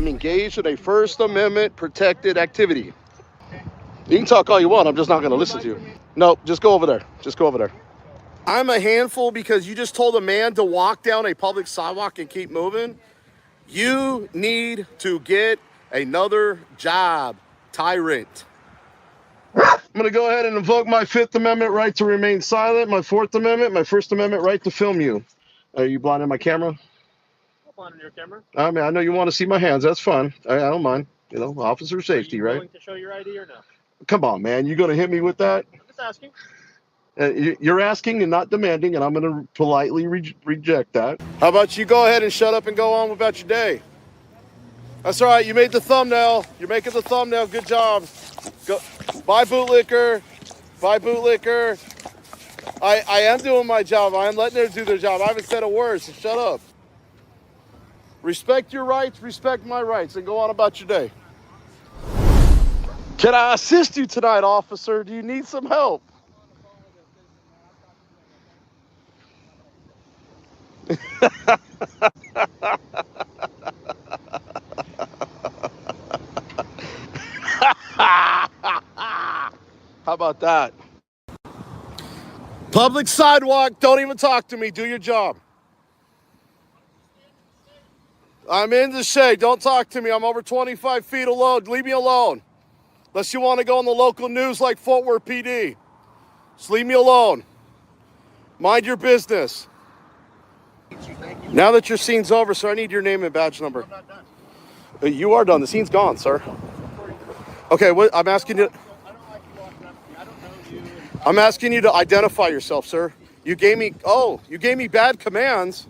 I'm engaged in a First Amendment protected activity. You can talk all you want. I'm just not going to listen to you. No, just go over there. Just go over there. I'm a handful because you just told a man to walk down a public sidewalk and keep moving. You need to get another job, tyrant. I'm going to go ahead and invoke my Fifth Amendment right to remain silent, my Fourth Amendment, my First Amendment right to film you. Are you blinding my camera? I'm blinding your camera. I mean, I know you want to see my hands. That's fine. I don't mind. You know, officer safety, right? Are you willing to show your ID or no? Come on, man. You going to hit me with that? I'm just asking. You're asking and not demanding, and I'm going to politely reject that. How about you go ahead and shut up and go on about your day? That's all right. You made the thumbnail. You're making the thumbnail. Good job. Go. Bye, bootlicker. Bye, bootlicker. I am doing my job. I am letting them do their job. I haven't said a word, so shut up. Respect your rights, respect my rights, and go on about your day. Can I assist you tonight, officer? Do you need some help? How about that? Public sidewalk, don't even talk to me. Do your job. I'm in the shade. Don't talk to me. I'm over 25 feet alone. Leave me alone. Unless you want to go on the local news like Fort Worth PD. Just leave me alone. Mind your business. Now that your scene's over, sir, I need your name and badge number. I'm not done. You are done. The scene's gone, sir. Okay, what I'm asking you. I'm asking you to identify yourself, sir. You gave me bad commands.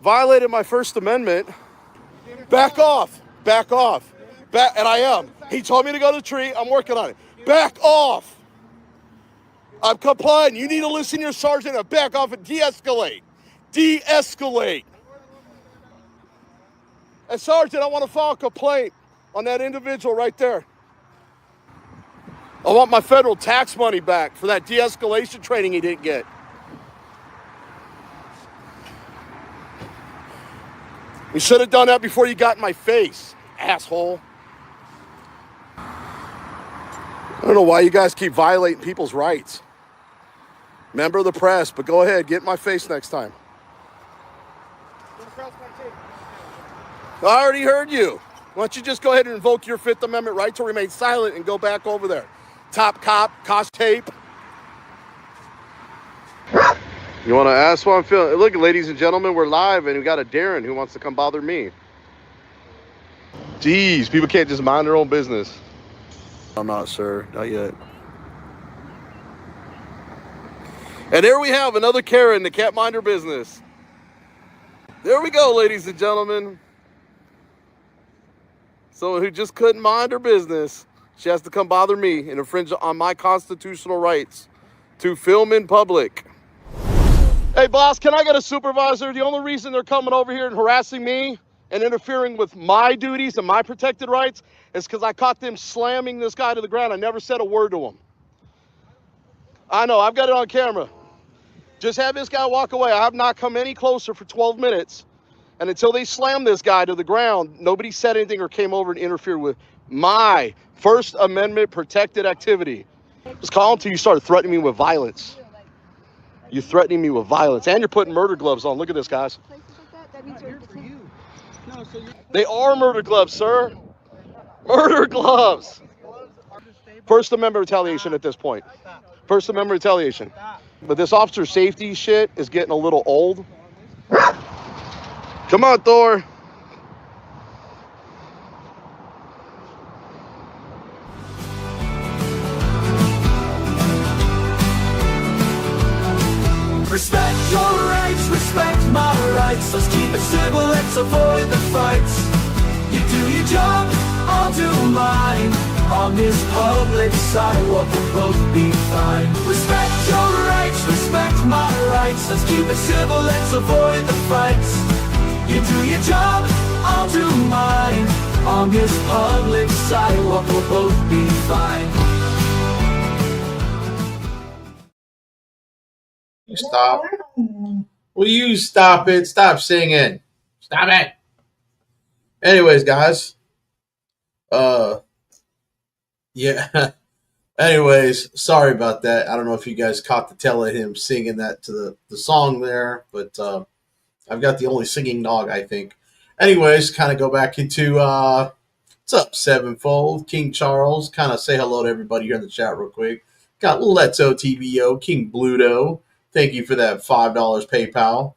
Violated my First Amendment. Back off. Back off. And I am. He told me to go to the tree. I'm working on it. Back off. I'm complying. You need to listen to your sergeant and back off and de-escalate. De-escalate. And Sergeant, I want to file a complaint on that individual right there. I want my federal tax money back for that de-escalation training he didn't get. You should have done that before you got in my face, asshole. I don't know why you guys keep violating people's rights. Member of the press, but go ahead, get in my face next time. I already heard you. Why don't you just go ahead and invoke your Fifth Amendment right to remain silent and go back over there. Top cop, COSH tape. You want to ask what I'm feeling? Look, ladies and gentlemen, we're live and we got a Darren who wants to come bother me. Jeez, people can't just mind their own business. I'm not, sir. Not yet. And there we have another Karen that can't mind her business. There we go, ladies and gentlemen. Someone who just couldn't mind her business. She has to come bother me and infringe on my constitutional rights to film in public. Hey, boss, can I get a supervisor? The only reason they're coming over here and harassing me and interfering with my duties and my protected rights is because I caught them slamming this guy to the ground. I never said a word to him. I know, I've got it on camera. Just have this guy walk away. I have not come any closer for 12 minutes. And until they slammed this guy to the ground, nobody said anything or came over and interfered with my First Amendment protected activity. Just call until you started threatening me with violence. You're threatening me with violence. And you're putting murder gloves on. Look at this, guys. They are murder gloves, sir. Murder gloves. First Amendment retaliation at this point. First Amendment retaliation. But this officer safety shit is getting a little old. Come on, Thor. Respect your rights, respect my rights. Let's keep it civil, let's avoid the fights. You do your job, I'll do mine. On this public sidewalk we'll both be fine. Respect your rights, respect my rights. Let's keep it civil, let's avoid the fights. You do your job, I'll do mine. On this public sidewalk we'll both be fine. You stop. Will you stop it? Stop singing. Stop it. Anyways, guys. Yeah. Anyways, sorry about that. I don't know if you guys caught the tail of him singing that to the song there, but I've got the only singing dog, I think. Anyways, kind of go back into what's up, Sevenfold, King Charles. Kind of say hello to everybody here in the chat real quick. Got Leto TVO, King Bluto. Thank you for that $5 PayPal.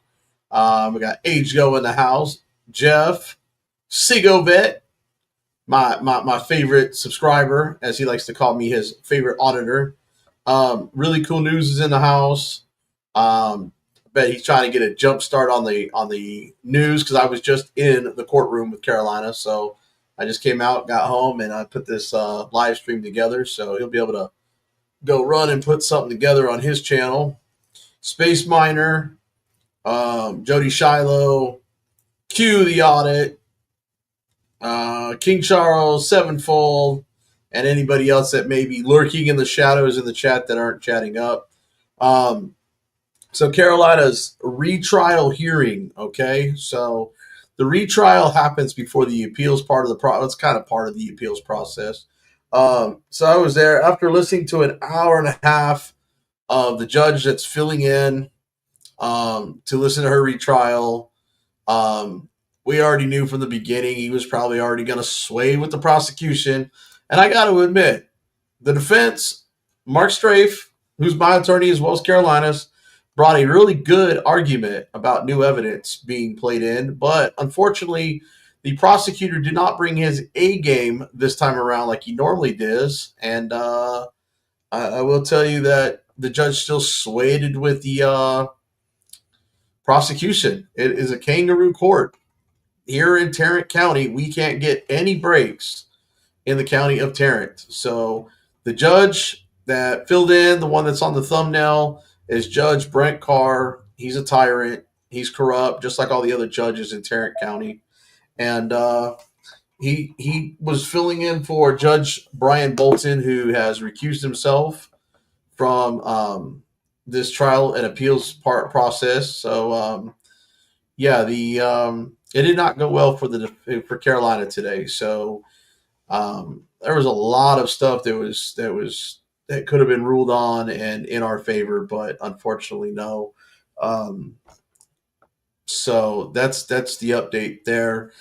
We got Age Go in the house. Jeff, Sigovet, my favorite subscriber, as he likes to call me, his favorite auditor. Really cool news is in the house. I bet he's trying to get a jump start on the news because I was just in the courtroom with Carolina, so I just came out, got home, and I put this live stream together. So he'll be able to go run and put something together on his channel. Space Miner, Jody Shiloh, Q the Audit, King Charles, Sevenfold, and anybody else that may be lurking in the shadows in the chat that aren't chatting up. So Carolina's retrial hearing, okay? So the retrial happens before the appeals part of the process. It's kind of part of the appeals process. So I was there after listening to an hour and a half of the judge that's filling in to listen to her retrial. We already knew from the beginning he was probably already going to sway with the prosecution. And I got to admit, the defense, Mark Strafe, who's my attorney as well as Carolina's, brought a really good argument about new evidence being played in. But unfortunately, the prosecutor did not bring his A game this time around like he normally does. And I will tell you that the judge still swayed with the prosecution. It is a kangaroo court. Here in Tarrant County, we can't get any breaks in the county of Tarrant. So the judge that filled in, the one that's on the thumbnail, is Judge Brent Carr. He's a tyrant. He's corrupt, just like all the other judges in Tarrant County. And he was filling in for Judge Brian Bolton, who has recused himself from this trial and appeals process. So yeah, it did not go well for Carolina today. So there was a lot of stuff that could have been ruled on and in our favor, but unfortunately, no. So that's the update there.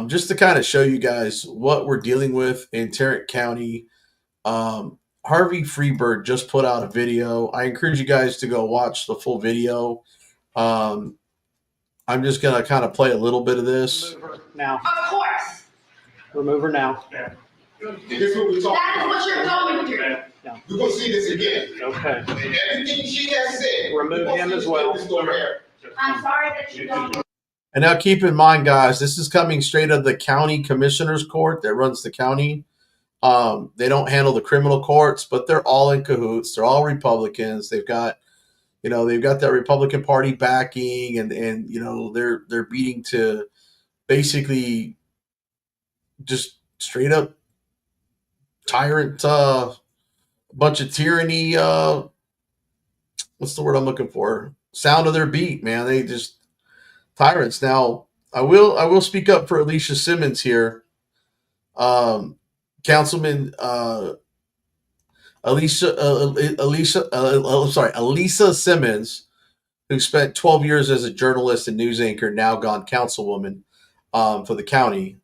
Just to kind of show you guys what we're dealing with in Tarrant County. Harvey Freeberg just put out a video. I encourage you guys to go watch the full video. I'm just going to kind of play a little bit of this. Remove her now. Of course. Remove her now. That is what you're going through. No. We're going to see this again. Okay. And everything she has said. Remove him as well. I'm sorry that you don't. And now keep in mind, guys, this is coming straight out of the county commissioner's court that runs the county. They don't handle the criminal courts, but they're all in cahoots. They're all Republicans. They've got that Republican Party backing, and they're beating to basically just straight up tyrant, bunch of tyranny. What's the word I'm looking for? Sound of their beat, man. They just tyrants. Now, I will speak up for Alicia Simmons here. Councilman Elisa Simmons, who spent 12 years as a journalist and news anchor, now gone councilwoman for the county.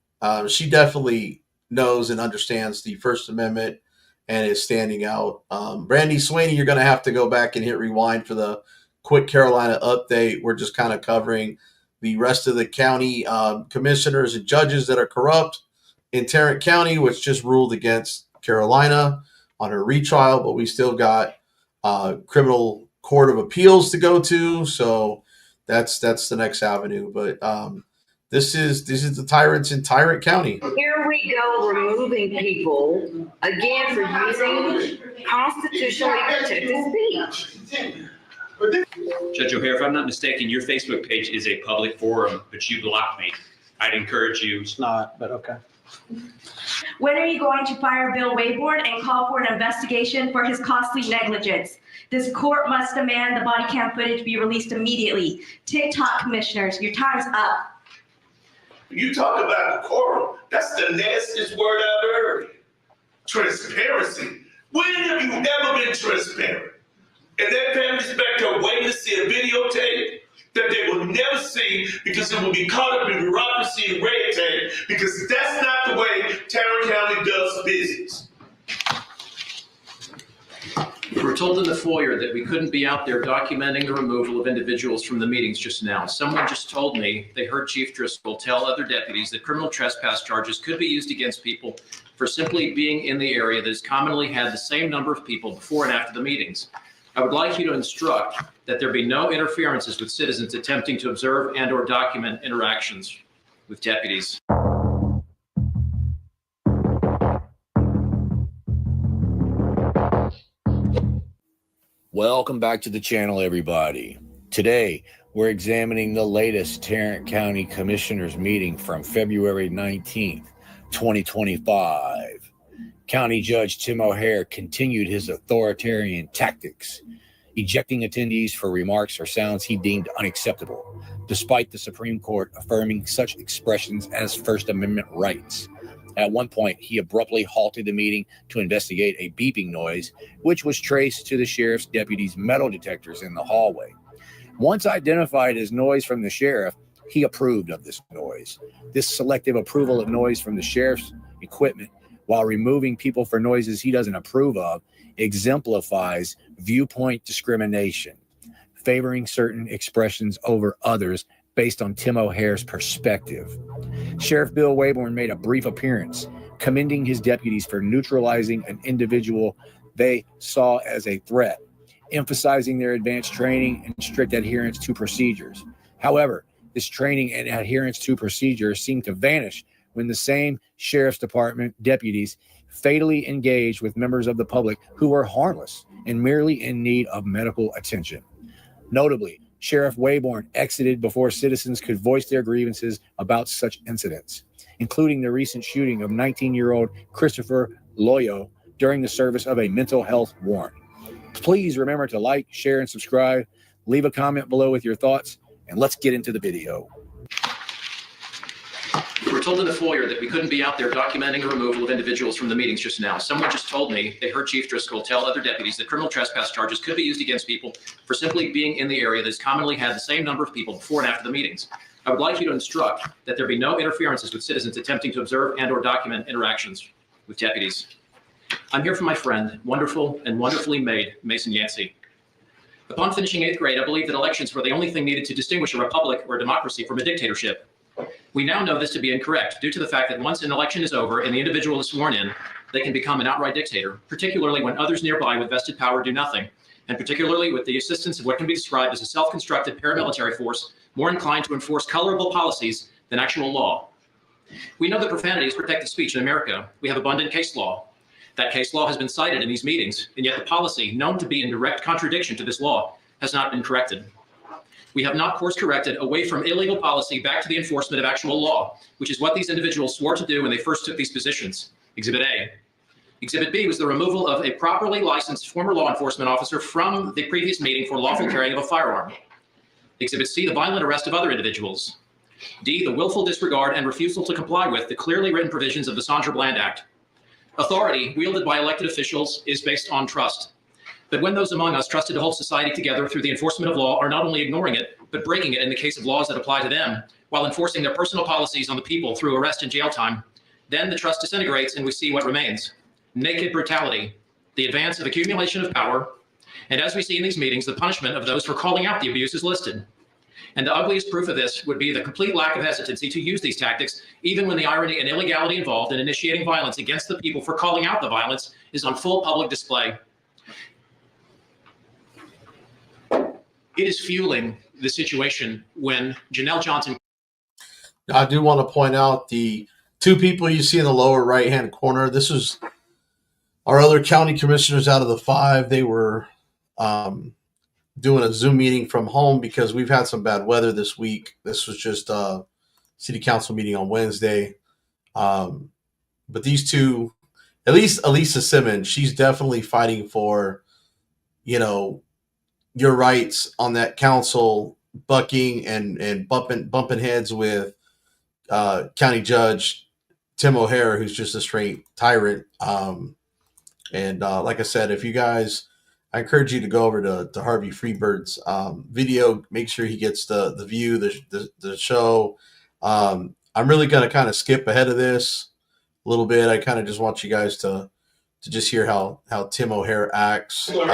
She definitely knows and understands the First Amendment and is standing out. Brandy Sweeney, you're going to have to go back and hit rewind for the quick Carolina update. We're just kind of covering the rest of the county commissioners and judges that are corrupt in Tarrant County, which just ruled against Carolina on her retrial, but we still got criminal court of appeals to go to. So that's the next avenue. But this is the tyrants in Tyrant County. Here we go, removing people again for using constitutionally protected speech. Judge O'Hare, if I'm not mistaken, your Facebook page is a public forum, but you blocked me. I'd encourage you. It's not, but okay. When are you going to fire Bill Wayboard and call for an investigation for his costly negligence? This court must demand the body cam footage be released immediately. TikTok commissioners, your time's up. You talk about decorum. That's the nastiest word I've heard. Transparency. When have you ever been transparent? And that family's back there waiting to see a videotape that they will never see because it will be caught up in bureaucracy and red tape, because that's not the way Tarrant County does business. We were told in the foyer that we couldn't be out there documenting the removal of individuals from the meetings just now. Someone just told me they heard Chief Driscoll tell other deputies that criminal trespass charges could be used against people for simply being in the area that has commonly had the same number of people before and after the meetings. I would like you to instruct that there be no interferences with citizens attempting to observe and or document interactions with deputies. Welcome back to the channel, everybody. Today, we're examining the latest Tarrant County Commissioners meeting from February 19th, 2025. County Judge Tim O'Hare continued his authoritarian tactics, ejecting attendees for remarks or sounds he deemed unacceptable, despite the Supreme Court affirming such expressions as First Amendment rights. At one point, he abruptly halted the meeting to investigate a beeping noise, which was traced to the sheriff's deputies' metal detectors in the hallway. Once identified as noise from the sheriff, he approved of this noise. This selective approval of noise from the sheriff's equipment while removing people for noises he doesn't approve of exemplifies viewpoint discrimination, favoring certain expressions over others based on Tim O'Hare's perspective. Sheriff Bill Wayborn made a brief appearance, commending his deputies for neutralizing an individual they saw as a threat, emphasizing their advanced training and strict adherence to procedures. However, this training and adherence to procedures seemed to vanish when the same sheriff's department deputies fatally engaged with members of the public who were harmless and merely in need of medical attention. Notably, Sheriff Wayborn exited before citizens could voice their grievances about such incidents, including the recent shooting of 19-year-old Christopher Loyo during the service of a mental health warrant. Please remember to like, share, and subscribe. Leave a comment below with your thoughts, and let's get into the video. We were told in the foyer that we couldn't be out there documenting the removal of individuals from the meetings just now. Someone just told me they heard Chief Driscoll tell other deputies that criminal trespass charges could be used against people for simply being in the area that has commonly had the same number of people before and after the meetings. I would like you to instruct that there be no interferences with citizens attempting to observe and or document interactions with deputies. I'm here for my friend, wonderful and wonderfully made Mason Yancey. Upon finishing 8th grade, I believed that elections were the only thing needed to distinguish a republic or a democracy from a dictatorship. We now know this to be incorrect due to the fact that once an election is over and the individual is sworn in, they can become an outright dictator, particularly when others nearby with vested power do nothing, and particularly with the assistance of what can be described as a self-constructed paramilitary force more inclined to enforce colorable policies than actual law. We know that profanity is protected speech in America. We have abundant case law. That case law has been cited in these meetings, and yet the policy, known to be in direct contradiction to this law, has not been corrected. We have not course corrected away from illegal policy back to the enforcement of actual law, which is what these individuals swore to do when they first took these positions. Exhibit A. Exhibit B was the removal of a properly licensed former law enforcement officer from the previous meeting for lawful carrying of a firearm. Exhibit C, the violent arrest of other individuals. D, the willful disregard and refusal to comply with the clearly written provisions of the Sandra Bland Act. Authority wielded by elected officials is based on trust. But when those among us trusted to hold society together through the enforcement of law are not only ignoring it, but breaking it in the case of laws that apply to them, while enforcing their personal policies on the people through arrest and jail time, then the trust disintegrates and we see what remains. Naked brutality, the advance of accumulation of power, and as we see in these meetings, the punishment of those for calling out the abuse is listed. And the ugliest proof of this would be the complete lack of hesitancy to use these tactics, even when the irony and illegality involved in initiating violence against the people for calling out the violence is on full public display. It is fueling the situation when Janelle Johnson. I do want to point out the two people you see in the lower right-hand corner. This is our other county commissioners out of the 5. They were doing a Zoom meeting from home because we've had some bad weather this week. This was just a city council meeting on Wednesday. But these two, at least Elisa Simmons, she's definitely fighting for, your rights on that council, bucking and bumping heads with County Judge Tim O'Hare, who's just a straight tyrant. And like I said, if you guys, I encourage you to go over to Harvey Freebird's video. Make sure he gets the view, the show. I'm really going to kind of skip ahead of this a little bit. I kind of just want you guys to just hear how Tim O'Hare acts before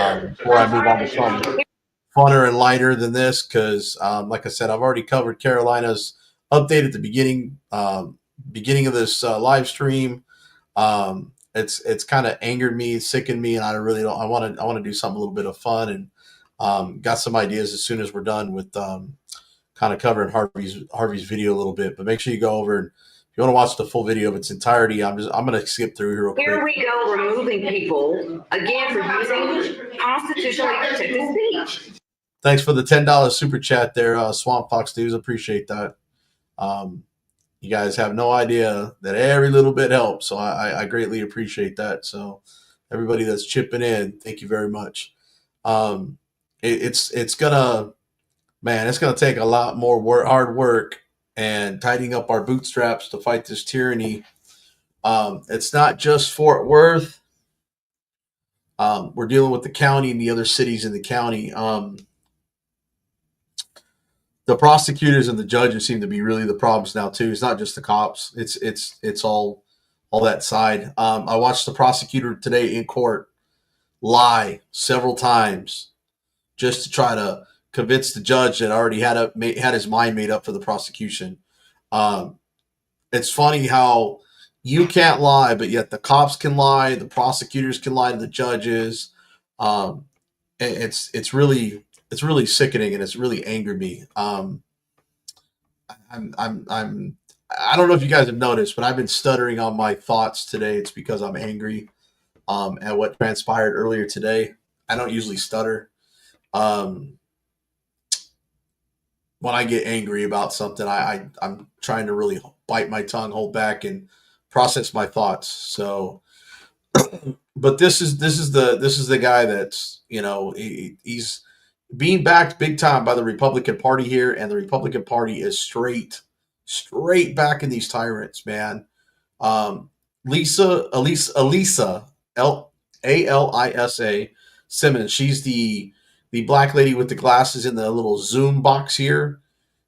I move on to something funner and lighter than this, because like I said, I've already covered Carolina's update at the beginning of this live stream. It's kind of angered me, sickened me, and I really don't. I want to do something a little bit of fun, and got some ideas as soon as we're done with kind of covering Harvey's video a little bit. But make sure you go over, and if you want to watch the full video of its entirety, I'm going to skip through here real quick. Here we go, removing people again for using constitutionally protected speech. Thanks for the $10 super chat there, Swamp Fox News. Appreciate that. You guys have no idea that every little bit helps, so I greatly appreciate that. So everybody that's chipping in, thank you very much. It's gonna take a lot more hard work and tightening up our bootstraps to fight this tyranny. It's not just Fort Worth. We're dealing with the county and the other cities in the county. The prosecutors and the judges seem to be really the problems now too. It's not just the cops. It's all that side. I watched the prosecutor today in court lie several times just to try to convince the judge that already had his mind made up for the prosecution. It's funny how you can't lie, but yet the cops can lie, the prosecutors can lie to the judges. It's really sickening, and it's really angered me. I don't know if you guys have noticed, but I've been stuttering on my thoughts today. It's because I'm angry at what transpired earlier today. I don't usually stutter. When I get angry about something, I'm trying to really bite my tongue, hold back, and process my thoughts. So, but this is the guy that's, he's being backed big time by the Republican Party here, and the Republican Party is straight back in these tyrants, man. Alisa Alisa Simmons, she's the black lady with the glasses in the little Zoom box here.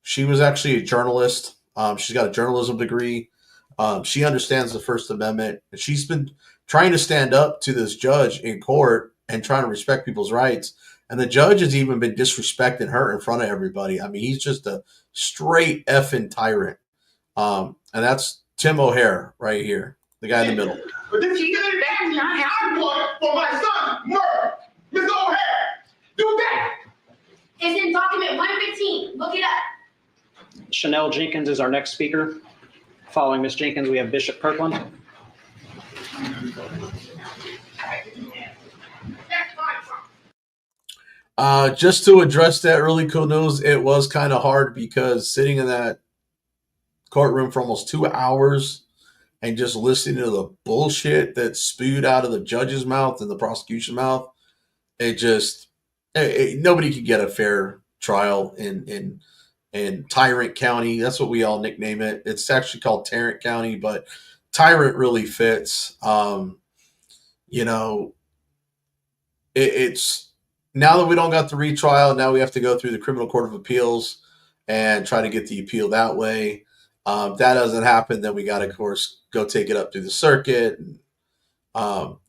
She was actually a journalist. She's got a journalism degree. She understands the First Amendment, and she's been trying to stand up to this judge in court and trying to respect people's rights. And the judge has even been disrespecting her in front of everybody. I mean, he's just a straight effing tyrant. And that's Tim O'Hare right here, the guy in the middle. But this is I want for my son murder. Mr. O'Hare, do that. It's in document 115. Look it up. Chanel Jenkins is our next speaker. Following Ms. Jenkins, we have Bishop Kirkland. Just to address that, really cool news. It was kind of hard because sitting in that courtroom for almost 2 hours and just listening to the bullshit that spewed out of the judge's mouth and the prosecution mouth, nobody could get a fair trial in Tyrant County. That's what we all nickname it. It's actually called Tarrant County, but Tyrant really fits. It's now that we don't got the retrial, now we have to go through the Criminal Court of Appeals and try to get the appeal that way. If that doesn't happen, then we got to, of course, go take it up through the circuit. The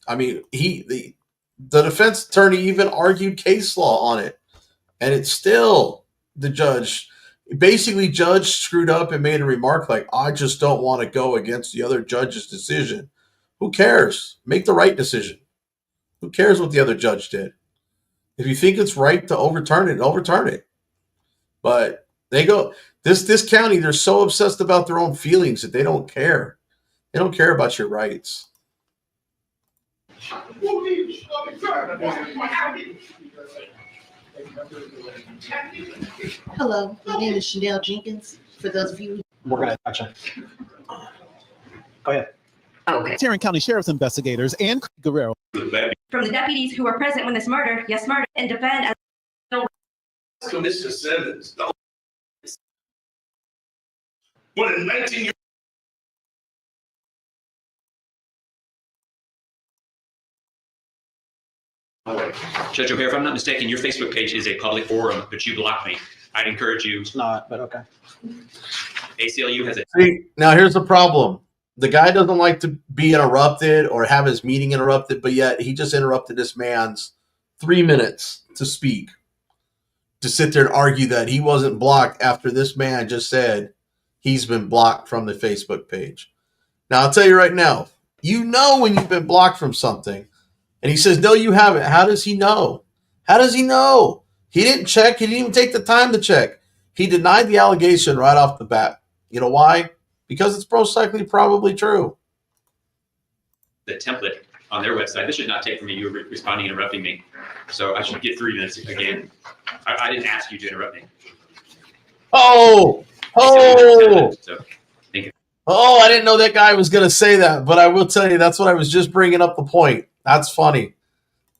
defense attorney even argued case law on it, and it's still the judge screwed up and made a remark like, I just don't want to go against the other judge's decision. Who cares? Make the right decision. Who cares what the other judge did? If you think it's right to overturn it, overturn it. But they go, this county, they're so obsessed about their own feelings that they don't care. They don't care about your rights. Hello, my name is Chanel Jenkins. For those of you, We're going to gotcha. Go ahead. Okay. Tarrant County Sheriff's investigators and Guerrero. From the deputies who were present when this murder, and defend as Mr. Simmons, when a 19-year-old Judge O'Hare, if I'm not mistaken, your Facebook page is a public forum, but you blocked me. I'd encourage you. It's not, but okay. ACLU has a See, now here's the problem. The guy doesn't like to be interrupted or have his meeting interrupted, but yet he just interrupted this man's 3 minutes to speak, to sit there and argue that he wasn't blocked after this man just said he's been blocked from the Facebook page. Now, I'll tell you right now, you know when you've been blocked from something. And he says, no, you haven't. How does he know? How does he know? He didn't check. He didn't even take the time to check. He denied the allegation right off the bat. You know why? Because it's most likely probably true. the template on their website. This should not take from me, you responding, interrupting me. So I should get 3 minutes again. I didn't ask you to interrupt me. Oh, So, thank you. I didn't know that guy was going to say that, but I will tell you, that's what I was just bringing up the point. That's funny.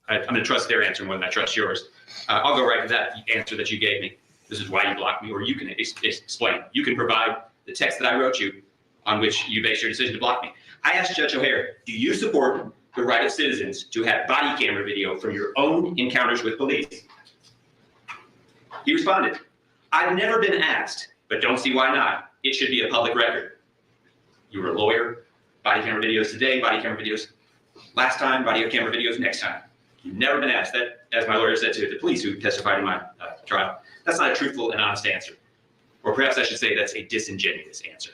I'm going to trust their answer more than I trust yours. I'll go right to that answer that you gave me. This is why you blocked me, or you can explain. You can provide the text that I wrote you on which you base your decision to block me. I asked Judge O'Hare, do you support the right of citizens to have body camera video from your own encounters with police? He responded, I've never been asked, but don't see why not. It should be a public record. You were a lawyer, body camera videos today, body camera videos last time, body camera videos next time. You've never been asked. That, as my lawyer said to the police who testified in my trial, that's not a truthful and honest answer. Or perhaps I should say that's a disingenuous answer.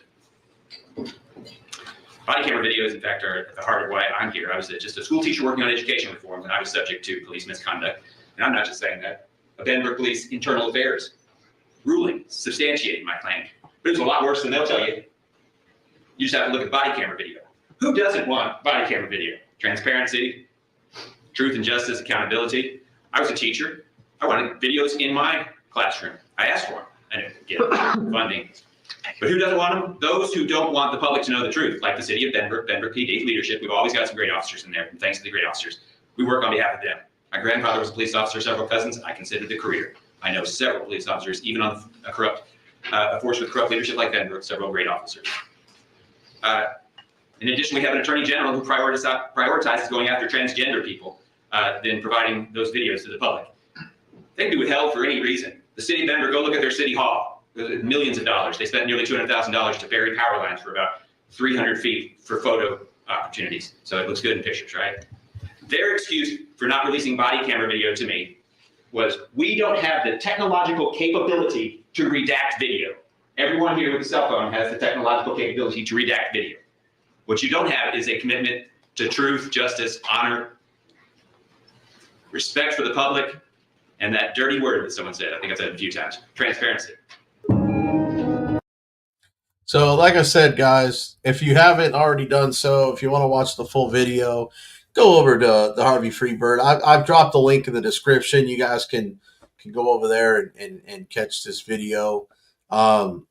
Body camera videos, in fact, are at the heart of why I'm here. I was just a school teacher working on education reform, and I was subject to police misconduct. And I'm not just saying that. A Benbrook Police Internal Affairs ruling substantiating my claim. But it's a lot worse than they'll tell you. You just have to look at body camera video. Who doesn't want body camera video? Transparency, truth and justice, accountability. I was a teacher. I wanted videos in my classroom. I asked for them. I didn't get funding. But who doesn't want them? Those who don't want the public to know the truth, like the city of Benbrook, Benbrook PD leadership. We've always got some great officers in there, and thanks to the great officers. We work on behalf of them. My grandfather was a police officer, several cousins. I considered it a career. I know several police officers, even on a force with corrupt leadership like Benbrook, several great officers. In addition, we have an attorney general who prioritizes going after transgender people than providing those videos to the public. They can be withheld for any reason. The city of Denver, go look at their city hall. Millions of dollars. They spent nearly $200,000 to bury power lines for about 300 feet for photo opportunities. So it looks good in pictures, right? Their excuse for not releasing body camera video to me was, we don't have the technological capability to redact video. Everyone here with a cell phone has the technological capability to redact video. What you don't have is a commitment to truth, justice, honor, respect for the public, and that dirty word that someone said, I think I've said it a few times, transparency. So like I said, guys, if you haven't already done so, if you want to watch the full video, go over to the Harvey Freebird. I've dropped the link in the description. You guys can go over there and catch this video.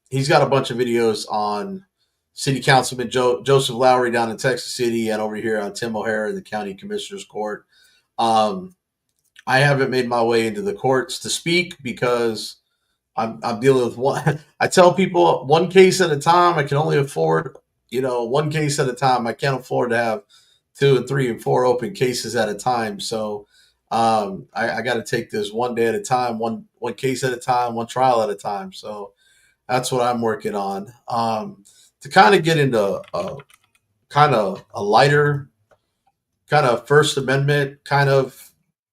He's got a bunch of videos on City Councilman Joseph Lowry down in Texas City, and over here on Tim O'Hare in the County Commissioner's Court. I haven't made my way into the courts to speak because I'm dealing with one. I tell people one case at a time. I can only afford, one case at a time. I can't afford to have 2 and 3 and 4 open cases at a time. So I got to take this one day at a time, one case at a time, one trial at a time. So that's what I'm working on. To kind of get into a lighter kind of First Amendment kind of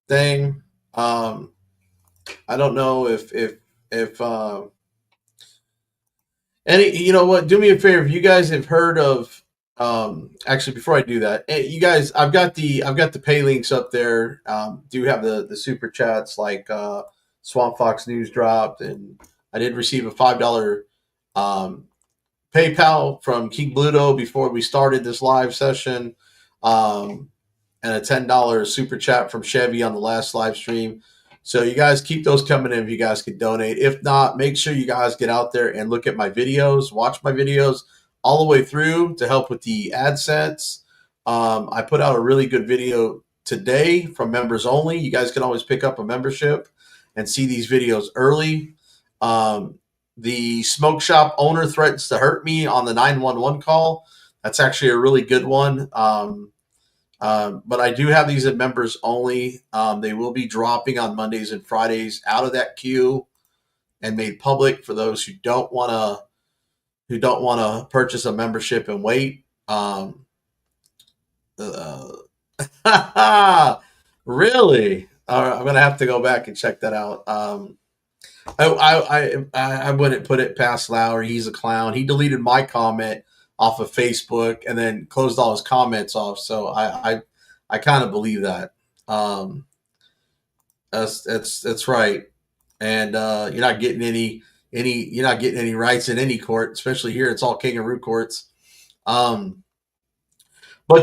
thing. I don't know if any, do me a favor. If you guys have heard of, actually, before I do that, you guys, I've got the pay links up there. Do have the super chats like Swamp Fox News dropped, and I did receive a $5 PayPal from King Bluto before we started this live session, and a $10 super chat from Chevy on the last live stream. So you guys keep those coming in if you guys can donate. If not, make sure you guys get out there and look at my videos, watch my videos all the way through to help with the AdSense. I put out a really good video today from members only. You guys can always pick up a membership and see these videos early. the smoke shop owner threatens to hurt me on the 911 call. That's actually a really good one. But I do have these at members only. They will be dropping on Mondays and Fridays out of that queue and made public for those who don't want to purchase a membership and wait. Really? I'm gonna have to go back and check that out. I wouldn't put it past Lowry. He's a clown. He deleted my comment off of Facebook and then closed all his comments off. So I kind of believe that. That's right. And you're not getting any rights in any court, especially here. It's all kangaroo courts. But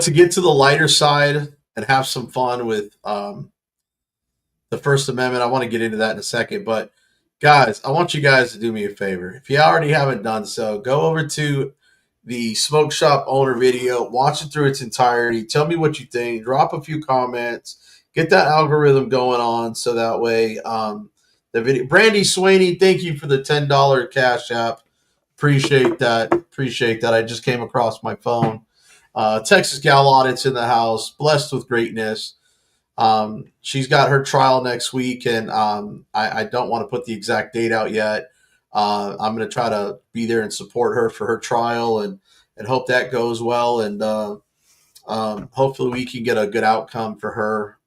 to get to the lighter side and have some fun with the First Amendment, I want to get into that in a second. But guys, I want you guys to do me a favor. If you already haven't done so, go over to the smoke shop owner video, watch it through its entirety. Tell me what you think. Drop a few comments. Get that algorithm going on so that way the video. Brandy Swaney, thank you for the $10 Cash App. Appreciate that. I just came across my phone. Texas Gal Audit's in the house. Blessed with greatness. She's got her trial next week, and I don't want to put the exact date out yet. I'm going to try to be there and support her for her trial and hope that goes well. And hopefully we can get a good outcome for her.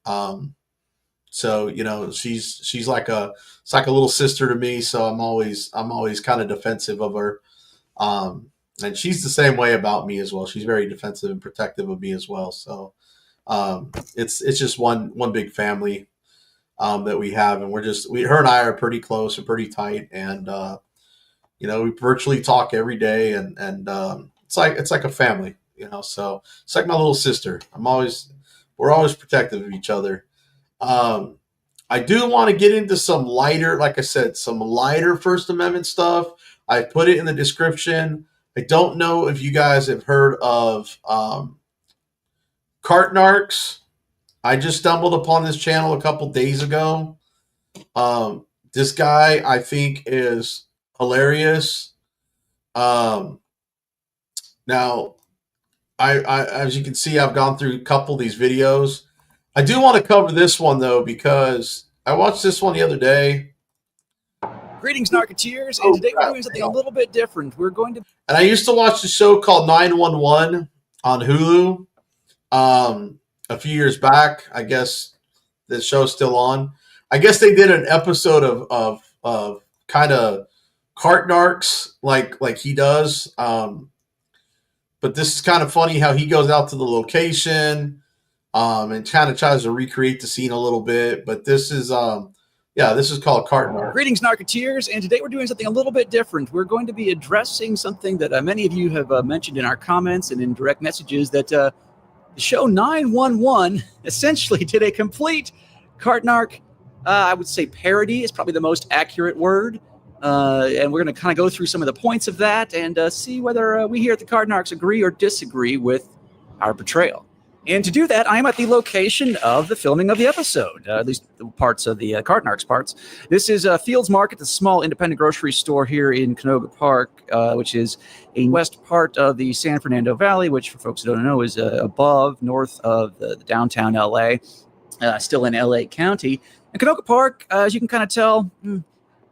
So, you know, she's like a little sister to me. So I'm always kind of defensive of her. And she's the same way about me as well. She's very defensive and protective of me as well. So it's just one big family that we have, and her and I are pretty close and pretty tight, and you know, we virtually talk every day, and it's like a family, you know. So it's like my little sister. We're always protective of each other. I do want to get into some lighter, like I said, some lighter First Amendment stuff. I put it in the description. I don't know if you guys have heard of cart narcs. I just stumbled upon this channel a couple days ago. This guy, I think, is hilarious. Now, I as you can see, I've gone through a couple of these videos. I do want to cover this one, though, because I watched this one the other day. Greetings, Narketeers, and today we're doing something a little bit different. We're going to... And I used to watch the show called 911 on Hulu a few years back. I guess the show's still on. I guess they did an episode of kind of cart narcs like he does. But this is kind of funny how he goes out to the location and kind of tries to recreate the scene a little bit. But this is called cart narcs. Greetings, Narketeers, and today we're doing something a little bit different. We're going to be addressing something that many of you have mentioned in our comments and in direct messages, that the show 911 essentially did a complete cart narc, I would say parody is probably the most accurate word. And we're going to kind of go through some of the points of that and see whether we here at the Cart Narcs agree or disagree with our portrayal. And to do that, I am at the location of the filming of the episode, at least the parts of the Cart Narcs parts. This is Fields Market, the small independent grocery store here in Canoga Park, which is a west part of the San Fernando Valley, which for folks who don't know is north of the downtown LA, still in LA County. And Canoga Park, as you can kind of tell,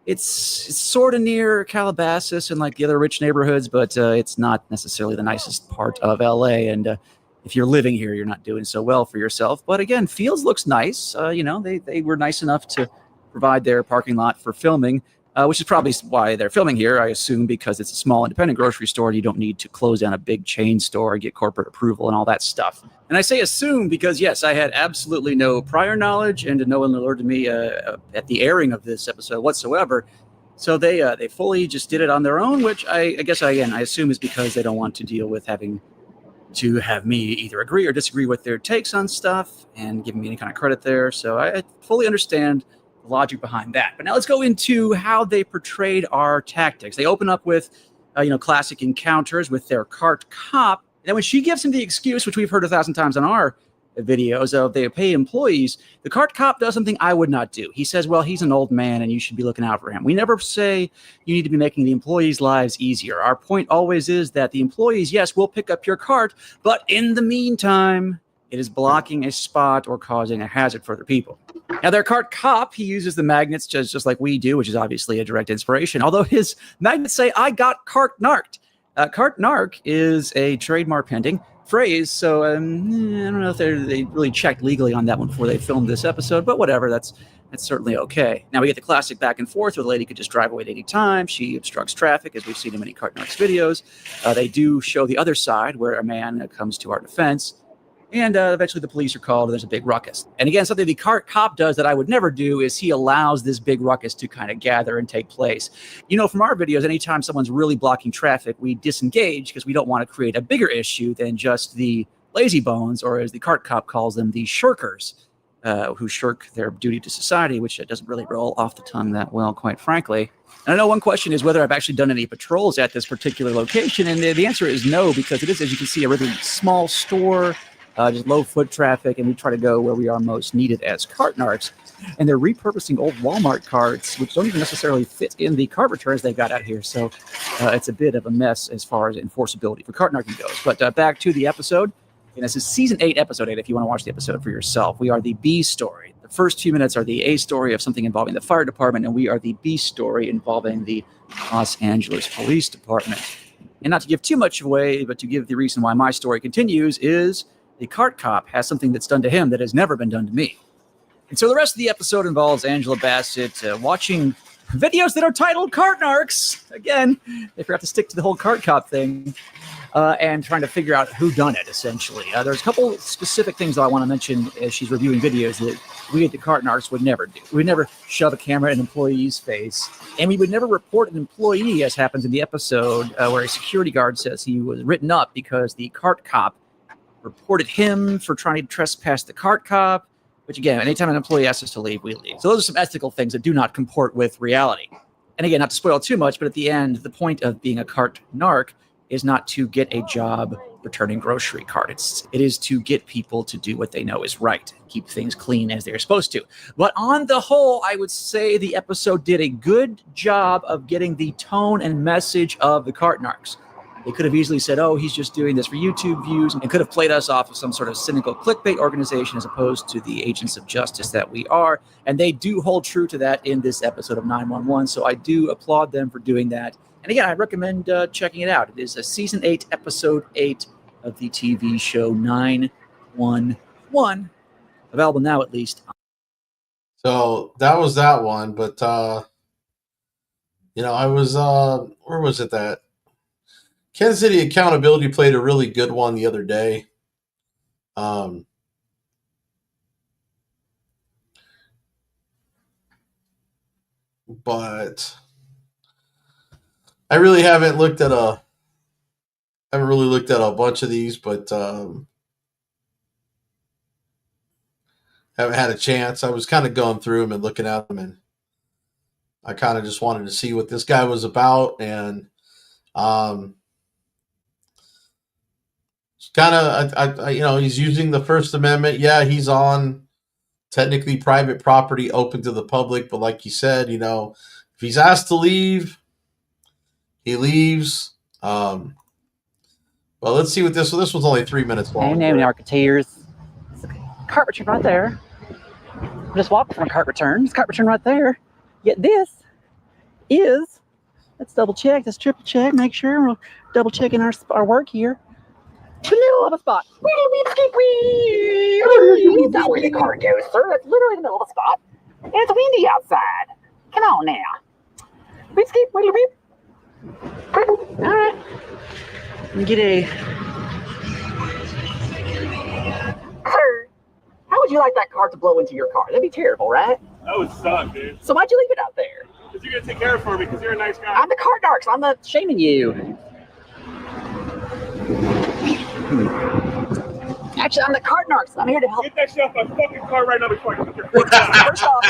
it's sort of near Calabasas and like the other rich neighborhoods, but it's not necessarily the nicest part of LA. And if you're living here, you're not doing so well for yourself. But again, Fields looks nice. You know, they were nice enough to provide their parking lot for filming, which is probably why they're filming here, I assume, because it's a small independent grocery store and you don't need to close down a big chain store and get corporate approval and all that stuff. And I say assume because, yes, I had absolutely no prior knowledge, and no one alerted me at the airing of this episode whatsoever. So they fully just did it on their own, which I guess, I assume is because they don't want to deal with having to have me either agree or disagree with their takes on stuff and giving me any kind of credit there. So I fully understand the logic behind that. But now let's go into how they portrayed our tactics. They open up with, classic encounters with their cart cop. And then when she gives him the excuse, which we've heard 1,000 times on our videos. They pay employees. The cart cop does something I would not do. He says, well, he's an old man and you should be looking out for him. We never say you need to be making the employees' lives easier. Our point always is that the employees, yes, will pick up your cart, but in the meantime, it is blocking a spot or causing a hazard for other people. Now, their cart cop, he uses the magnets just like we do, which is obviously a direct inspiration, although his magnets say, I got cart narked. Cart narc is a trademark pending phrase, so I don't know if they really checked legally on that one before they filmed this episode, but whatever, that's certainly okay. Now we get the classic back and forth where the lady could just drive away at any time. She obstructs traffic, as we've seen in many cart narcs videos. They do show the other side where a man comes to our defense, and eventually the police are called and there's a big ruckus. And again, something the cart cop does that I would never do is he allows this big ruckus to kind of gather and take place. You know, from our videos, anytime someone's really blocking traffic, we disengage because we don't want to create a bigger issue than just the lazy bones, or as the cart cop calls them, the shirkers, who shirk their duty to society, which doesn't really roll off the tongue that well, quite frankly. And I know one question is whether I've actually done any patrols at this particular location, and the answer is no, because it is, as you can see, a really small store, just low foot traffic, and we try to go where we are most needed as cart narcs. And they're repurposing old Walmart carts, which don't even necessarily fit in the cart returns they've got out here. So it's a bit of a mess as far as enforceability for cart narking goes. But back to the episode. And this is season 8, episode 8, if you want to watch the episode for yourself. We are the B story. The first few minutes are the A story of something involving the fire department, and we are the B story involving the Los Angeles Police Department. And not to give too much away, but to give the reason why my story continues is the cart cop has something that's done to him that has never been done to me. And so the rest of the episode involves Angela Bassett watching videos that are titled Cart Narcs. Again, they forgot to stick to the whole cart cop thing, and trying to figure out who done it, essentially. There's a couple specific things that I want to mention as she's reviewing videos that we at the Cart Narcs would never do. We'd never shove a camera in an employee's face, and we would never report an employee, as happens in the episode where a security guard says he was written up because the cart cop reported him for trying to trespass the cart cop, which again, anytime an employee asks us to leave, we leave. So those are some ethical things that do not comport with reality. And again, not to spoil too much, but at the end, the point of being a cart narc is not to get a job returning grocery carts. It is to get people to do what they know is right, keep things clean as they're supposed to. But on the whole, I would say the episode did a good job of getting the tone and message of the cart narcs. They could have easily said, oh, he's just doing this for YouTube views, and could have played us off of some sort of cynical clickbait organization as opposed to the agents of justice that we are. And they do hold true to that in this episode of 911. So I do applaud them for doing that. And again, I recommend checking it out. It is a season 8, episode 8 of the TV show 911. Available now, at least. So that was that one. But, I was, where was it that? Kansas City Accountability played a really good one the other day. But I really haven't looked at a bunch of these, but haven't had a chance. I was kind of going through them and looking at them, and I kind of just wanted to see what this guy was about, and kind of, he's using the First Amendment. Yeah, he's on technically private property open to the public, but like you said, if he's asked to leave, he leaves. Well, let's see what this one's only 3 minutes long. Hey, name the Arketeers. Cart return right there. Just walk from a cart return. It's cart return right there. Yet this is, let's double check, let's triple check, make sure we're double checking our work here. The middle of a spot. That's not where the car goes, sir. It's literally the middle of a spot. And it's windy outside. Come on now. All right. Let me get a... Sir, how would you like that car to blow into your car? That'd be terrible, right? That would suck, dude. So why'd you leave it out there? Because you're going to take care of it for me because you're a nice guy. I'm the Cart Narcs. I'm not shaming you. Actually, I'm the Cart Narcs. I'm here to help. Get that shit off my fucking car right now before I put your foot First off,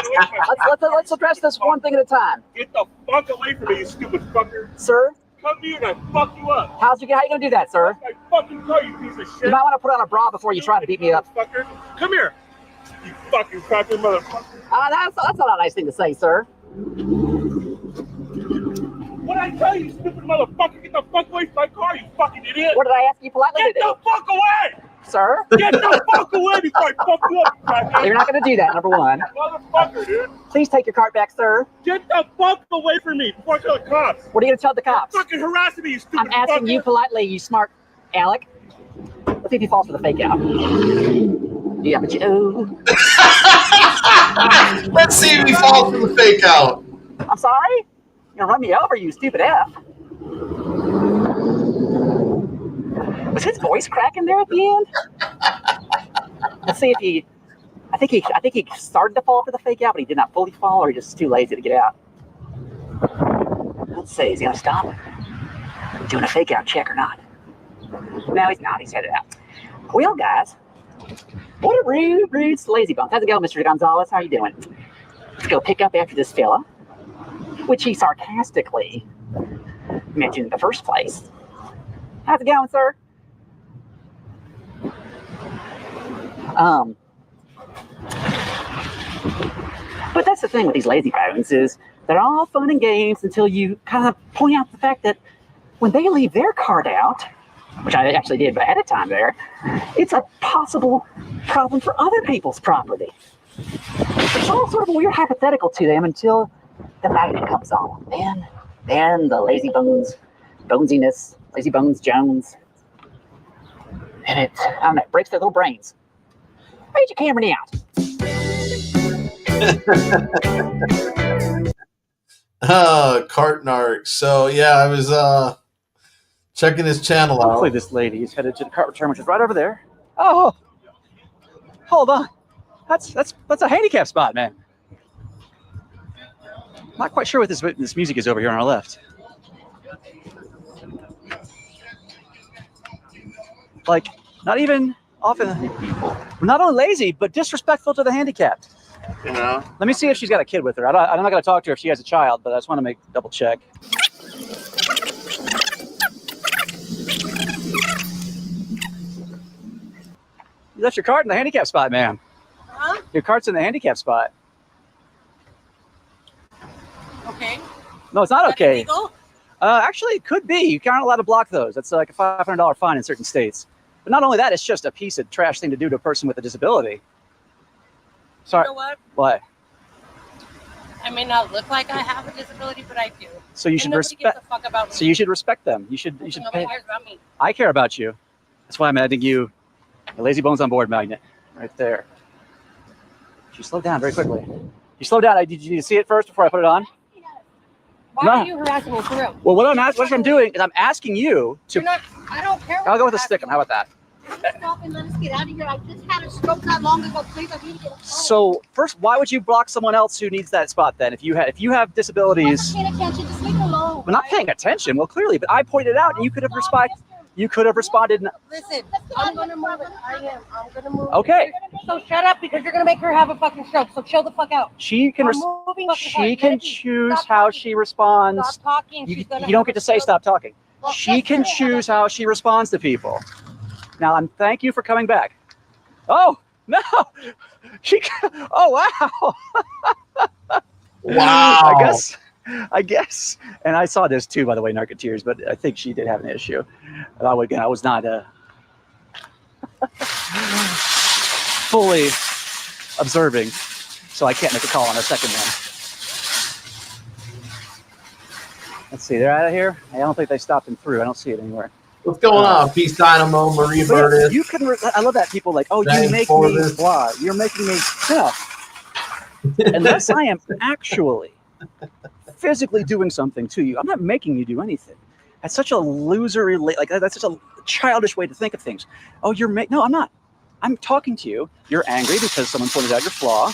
let's address this one thing at a time. Get the fuck away from me, you stupid fucker. Sir, come here and I fuck you up. How you gonna do that, sir? I fucking car, you piece of shit. You might want to put on a bra before you try to beat me up. Fucker. Come here. You fucking cracker motherfucker. That's not a nice thing to say, sir. What did I tell you, stupid motherfucker? Get the fuck away from my car, you fucking idiot. What did I ask you politely to do? Get the fuck away! Sir? Get the fuck away before I fuck you up, you cracker. You're not going to do that, number one. Motherfucker, dude. Please take your cart back, sir. Get the fuck away from me before I tell the cops. What are you going to tell the cops? You're fucking harassing me, you stupid I'm asking you politely, you smart Alec. Let's see if he falls for the fake out. Yeah, but you... Let's see if he falls for the fake out. I'm sorry? You're going to run me over, you stupid F. Was his voice cracking there at the end? Let's see if he... I think he started to fall for the fake out, but he did not fully fall, or he just too lazy to get out. Let's see, is he going to stop doing a fake out check or not? No, he's not. He's headed out. Well, guys, what a rude lazy bones. How's it going, Mr. Gonzalez? How you doing? Let's go pick up after this fella, which he sarcastically mentioned in the first place. How's it going, sir? But that's the thing with these lazy bones is they're all fun and games until you kind of point out the fact that when they leave their card out, which I actually did ahead of time there, it's a possible problem for other people's property. It's all sort of a weird hypothetical to them until the magnet comes on. Then the lazy bones, bonesiness, lazy bones Jones, and it, I don't know, breaks their little brains. Read your camera now. Cartnark. So yeah, I was checking his channel out. Hopefully this lady is headed to the cart return, which is right over there. Oh, hold on. That's a handicap spot, man. Not quite sure what this music is over here on our left. Like, not even often, not only lazy, but disrespectful to the handicapped. You know? Let me see if she's got a kid with her. I'm not going to talk to her if she has a child, but I just want to make double check. You left your cart in the handicap spot, ma'am. Huh? Your cart's in the handicap spot. Okay. No, it's not okay. Illegal? Actually, it could be. You aren't allowed to block those. That's like a $500 fine in certain states. But not only that, it's just a piece of trash thing to do to a person with a disability. Sorry. You know what? What? I may not look like I have a disability, but I do. So you should respect. Gives a fuck about me. So you should respect them. You should Nobody pay. cares about me. I care about you. That's why I'm adding you a lazy bones on board magnet right there. You slow down very quickly. You slow down. Did you see it first before I put it on? Why No. are you harassing me for real? Well, what I'm doing is I'm asking you to. You're not, I don't care. I'll go with a stick. How about that? Stop and let us get out of here. I just had a stroke not long ago. Please, I need to get a phone. So first, why would you block someone else who needs that spot then? If you have disabilities, I'm not paying attention. Just leave it alone. we're not paying attention. Well, clearly, but I pointed out, and you could have responded. You could have responded. Listen, I'm gonna move it. I am. I'm gonna move. Okay. So shut up because you're gonna make her have a fucking stroke. So chill the fuck out. She can. I'm moving fucking She hard. can Let it be. choose Stop how talking. she responds. Stop talking. You She's gonna don't have get a to say stroke. stop talking. Well, She yes, can you have choose a- how she responds to people. Now, thank you for coming back. Oh no! She. Oh wow! Wow. I guess. And I saw this too, by the way, Narcoteers. But I think she did have an issue. And I was not fully observing, so I can't make a call on a second one. Let's see, they're out of here. I don't think they stopped him through. I don't see it anywhere. What's going on? Peace Dynamo, Marie Burtis. You can. I love that people like, oh, you Thanks make for me this. blah. You're making me no. Unless I am actually physically doing something to you, I'm not making you do anything. That's such a losery, like that's such a childish way to think of things. Oh, no, I'm not. I'm talking to you. You're angry because someone pointed out your flaw.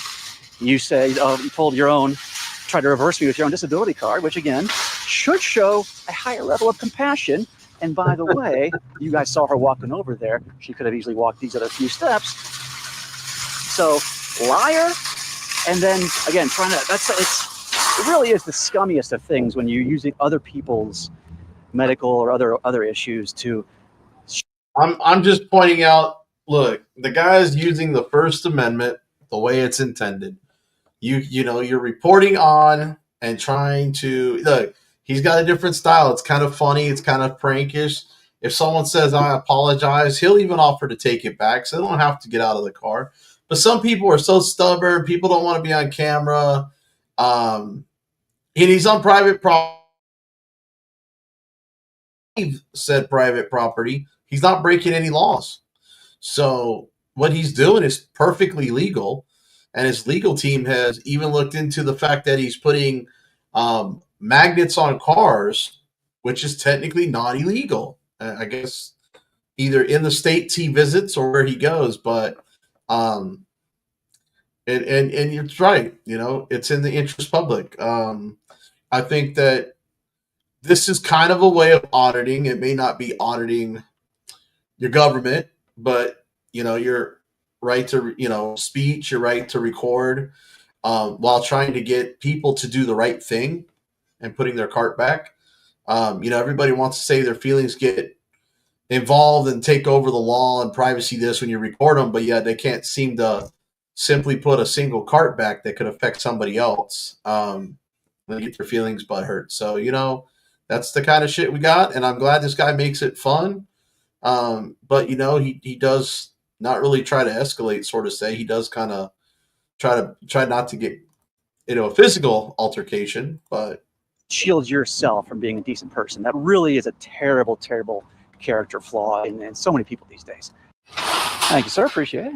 You say, you pulled your own, tried to reverse me with your own disability card, which again should show a higher level of compassion. And by the way, you guys saw her walking over there. She could have easily walked these other few steps. So, liar, and then again, it really is the scummiest of things when you're using other people's medical or other issues to. I'm just pointing out, look, the guy is using the First Amendment the way it's intended. You're reporting on and trying to look. He's got a different style. It's kind of funny. It's kind of prankish. If someone says, I apologize, he'll even offer to take it back, so they don't have to get out of the car. But some people are so stubborn. People don't want to be on camera. And he's on private property. Said private property. He's not breaking any laws. So what he's doing is perfectly legal. And his legal team has even looked into the fact that he's putting magnets on cars, which is technically not illegal. I guess either in the states he visits or where he goes. But and you're right. It's in the interest public. I think that this is kind of a way of auditing. It may not be auditing your government, but your right to speech, your right to record, while trying to get people to do the right thing and putting their cart back. Everybody wants to say their feelings get involved and take over the law and privacy this when you record them, but yet they can't seem to simply put a single cart back that could affect somebody else. They get their feelings butthurt. So that's the kind of shit we got, and I'm glad this guy makes it fun. But he does not really try to escalate, sort of say. He does kind of try not to get a physical altercation, but shield yourself from being a decent person. That really is a terrible, terrible character flaw in so many people these days. Thank you, sir. Appreciate it.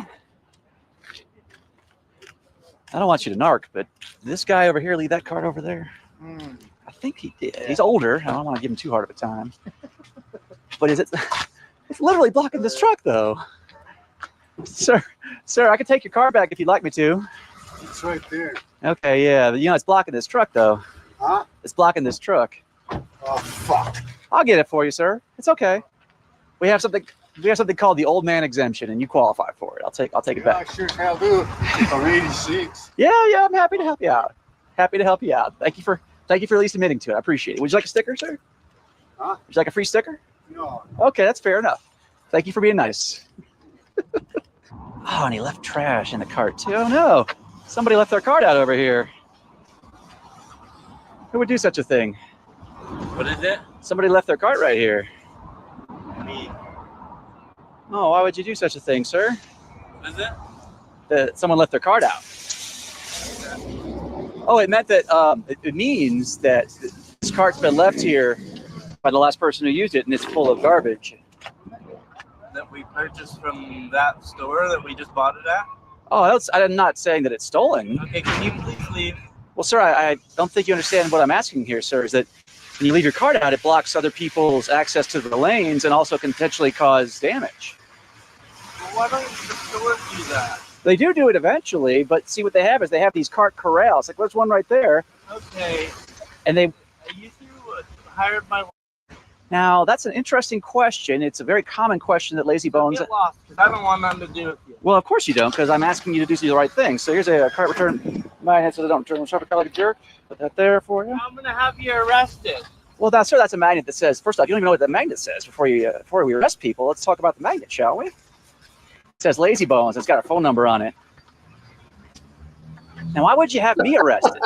I don't want you to narc, but did this guy over here leave that cart over there? I think he did. He's older. I don't want to give him too hard of a time. But it's literally blocking this truck, though. Sir, I can take your car back if you'd like me to. It's right there. Okay, yeah. It's blocking this truck, though. Huh? It's blocking this truck. Oh, fuck. I'll get it for you, sir. It's okay. We have something called the old man exemption, and you qualify for it. I'll take it back. I sure hell do. I'm 86. Yeah, I'm happy to help you out. Happy to help you out. Thank you for at least admitting to it. I appreciate it. Would you like a sticker, sir? Huh? Would you like a free sticker? No. Okay, that's fair enough. Thank you for being nice. Oh, and he left trash in the cart too. Oh no, somebody left their cart out over here. Who would do such a thing? What is it? Somebody left their cart right here. Me. Oh, why would you do such a thing, sir? What is it? That someone left their cart out. Oh, it meant that it means that this cart's been left here by the last person who used it, and it's full of garbage. That we purchased from that store that we just bought it at? Oh, I'm not saying that it's stolen. Okay, can you please leave? Well, sir, I don't think you understand what I'm asking here, sir, is that when you leave your cart out, it blocks other people's access to the lanes and also can potentially cause damage. Well, why don't the store do that? They do it eventually, but see what they have is they have these cart corrals. Like there's one right there. Okay. And they... You two hired my... Now, that's an interesting question. It's a very common question that Lazy Bones... Get lost, because I don't want nothing to do with you. Well, of course you don't, because I'm asking you to do the right thing. So here's a cart return magnet so they don't return the traffic like a jerk. Put that there for you. I'm going to have you arrested. Well, sir, that's a magnet that says... First off, you don't even know what that magnet says before we arrest people. Let's talk about the magnet, shall we? It says Lazy Bones. It's got our phone number on it. Now, why would you have me arrested?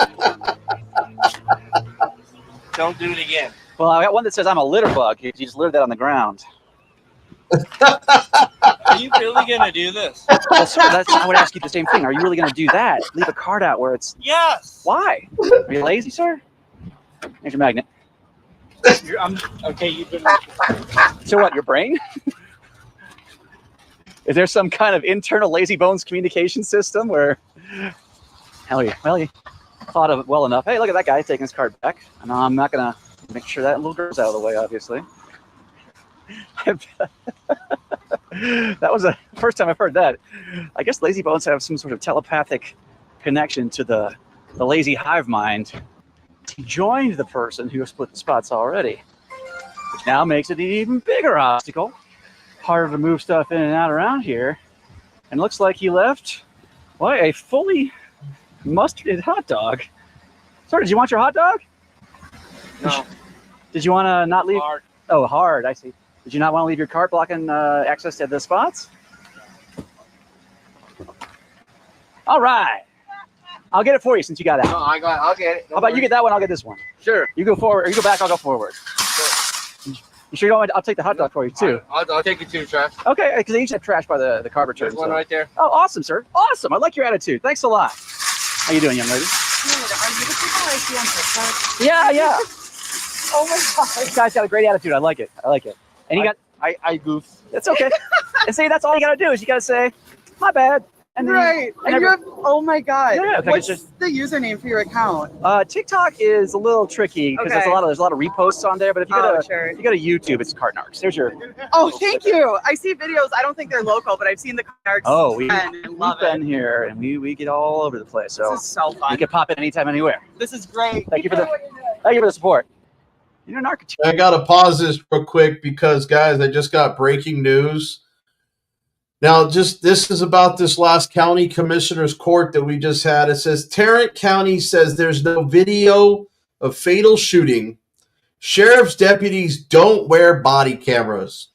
Don't do it again. Well, I got one that says I'm a litter bug. You just littered that on the ground. Are you really going to do this? Well, sir, I would ask you the same thing. Are you really going to do that? Leave a card out where it's... Yes. Why? Are you lazy, sir? Here's your magnet. Okay, you've been... So what, your brain? Is there some kind of internal Lazy Bones communication system where... Hell yeah. Well, you thought of it well enough. Hey, look at that guy taking his card back. And I'm not going to make sure that little girl's out of the way, obviously. That was the first time I've heard that. I guess Lazy Bones have some sort of telepathic connection to the lazy hive mind. He joined the person who split the spots already, which now makes it an even bigger obstacle. Harder to move stuff in and out around here. And looks like he left, why, a fully mustarded hot dog. Sorry, did you want your hot dog? No. Did you want to not leave? Hard. Oh, hard. I see. Did you not want to leave your cart blocking access to the spots? All right. I'll get it for you since you got that. No, I'll get it. How about you get that one? I'll get this one. Sure. You go forward. Or you go back. I'll go forward. Sure. You sure you don't want? I'll take the hot dog for you too. I'll take it to the trash. Okay, because they each have trash by the car return. There's one right there. Oh, awesome, sir. Awesome. I like your attitude. Thanks a lot. How you doing, young lady? Are you the people I see on TikTok? Yeah, yeah. Oh my god. This guy's got a great attitude. I like it. I like it. And you got. I goof. That's okay. And see, that's all you gotta do is you gotta say, "My bad." And then, Right. And you have, oh my god. Yeah, okay, What's just- the username for your account? TikTok is a little tricky because Okay. there's a lot of reposts on there. But if you go to if you go to YouTube, it's Cart Narcs. There's your. Oh, thank you. I see videos. I don't think they're local, but I've seen the cards. Oh, we've love been here and we get all over the place. So This is so fun. you can pop in anytime, anywhere. This is great. Thank you for the support. You're an architect. I got to pause this real quick because, guys, I just got breaking news. Now, this is about this last county commissioner's court that we just had. It says Tarrant County says there's no video of fatal shooting. Sheriff's deputies don't wear body cameras.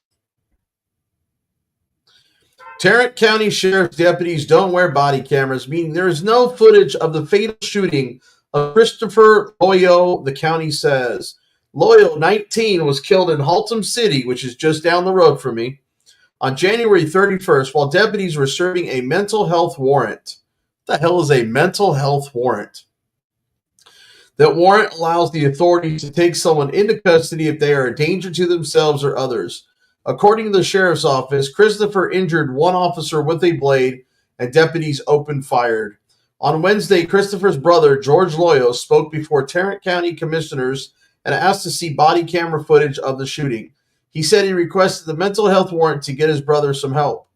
Tarrant County Sheriff's deputies don't wear body cameras, meaning there is no footage of the fatal shooting of Christopher Loyo, the county says. Loyo, 19, was killed in Haltom City, which is just down the road from me, on January 31st while deputies were serving a mental health warrant. What the hell is a mental health warrant? That warrant allows the authorities to take someone into custody if they are a danger to themselves or others. According to the sheriff's office, Christopher injured one officer with a blade and deputies opened fire. On Wednesday, Christopher's brother, George Loyo, spoke before Tarrant County commissioners and asked to see body camera footage of the shooting. He said he requested the mental health warrant to get his brother some help.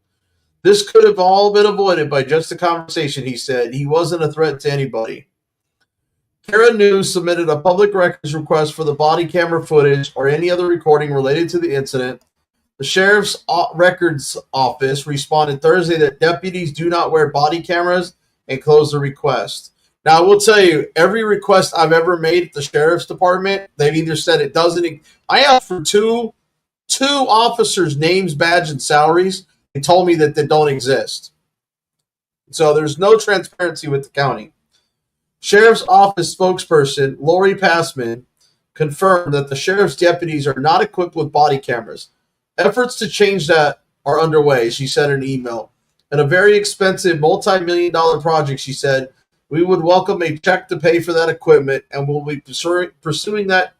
This could have all been avoided by just a conversation, he said. He wasn't a threat to anybody. Terra News submitted a public records request for the body camera footage or any other recording related to the incident. The Sheriff's Records Office responded Thursday that deputies do not wear body cameras and closed the request. Now, I will tell you, every request I've ever made at the Sheriff's Department, they've either said it doesn't. I asked for two officers' names, badge, and salaries, and told me that they don't exist. So there's no transparency with the county. Sheriff's Office spokesperson Lori Passman confirmed that the sheriff's deputies are not equipped with body cameras. Efforts to change that are underway, she said in an email. In a very expensive multi-million-dollar project, she said, we would welcome a check to pay for that equipment, and we'll be pursuing that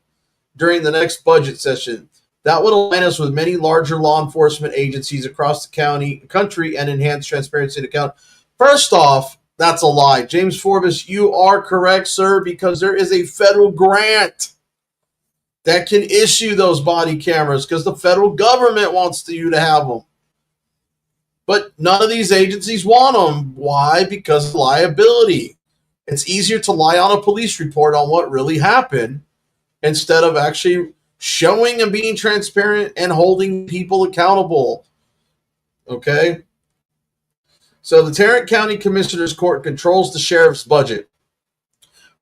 during the next budget session. That would align us with many larger law enforcement agencies across the country and enhance transparency in the county. First off, that's a lie. James Forbes, you are correct, sir, because there is a federal grant that can issue those body cameras because the federal government wants you to have them. But none of these agencies want them. Why? Because of liability. It's easier to lie on a police report on what really happened instead of actually showing and being transparent and holding people accountable. Okay? So the Tarrant County Commissioner's Court controls the sheriff's budget,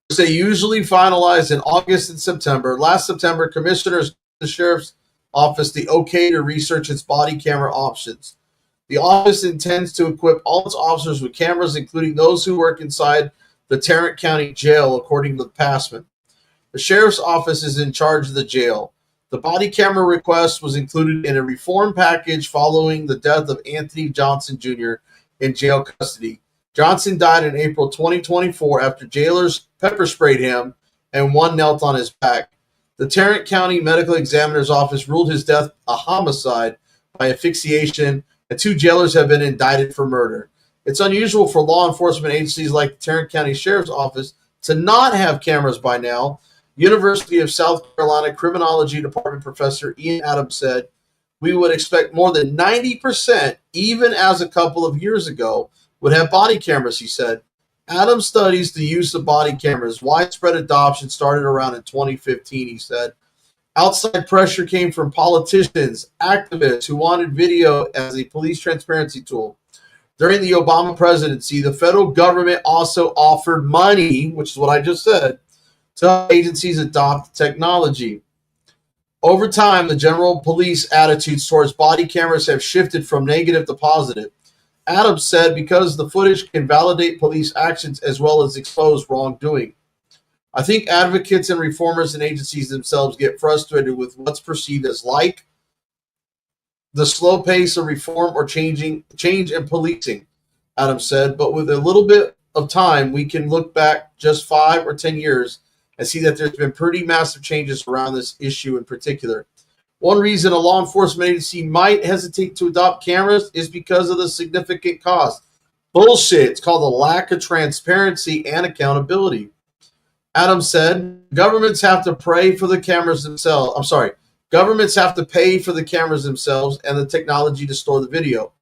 which they usually finalize in August and September. Last September, commissioners the sheriff's office the okay to research its body camera options. The office intends to equip all its officers with cameras, including those who work inside the Tarrant County Jail, according to Passman. The sheriff's office is in charge of the jail. The body camera request was included in a reform package following the death of Anthony Johnson Jr. in jail custody. Johnson died in April 2024 after jailers pepper sprayed him and one knelt on his back. The Tarrant County Medical Examiner's Office ruled his death a homicide by asphyxiation, and 2 jailers have been indicted for murder. It's unusual for law enforcement agencies like the Tarrant County Sheriff's Office to not have cameras by now. University of South Carolina Criminology Department professor Ian Adams said, we would expect more than 90%, even as a couple of years ago, would have body cameras, he said. Adams studies the use of body cameras. Widespread adoption started around in 2015, he said. Outside pressure came from politicians, activists who wanted video as a police transparency tool. During the Obama presidency, the federal government also offered money, which is what I just said, to help agencies adopt technology. Over time, the general police attitudes towards body cameras have shifted from negative to positive. Adams said because the footage can validate police actions as well as expose wrongdoing. I think advocates and reformers and agencies themselves get frustrated with what's perceived as like the slow pace of reform or change in policing, Adams said. But with a little bit of time, we can look back just 5 or 10 years and see that there's been pretty massive changes around this issue in particular. One reason a law enforcement agency might hesitate to adopt cameras is because of the significant cost. Bullshit. It's called the lack of transparency and accountability. Adams said, governments have to pay for the cameras themselves. Governments have to pay for the cameras themselves and the technology to store the video.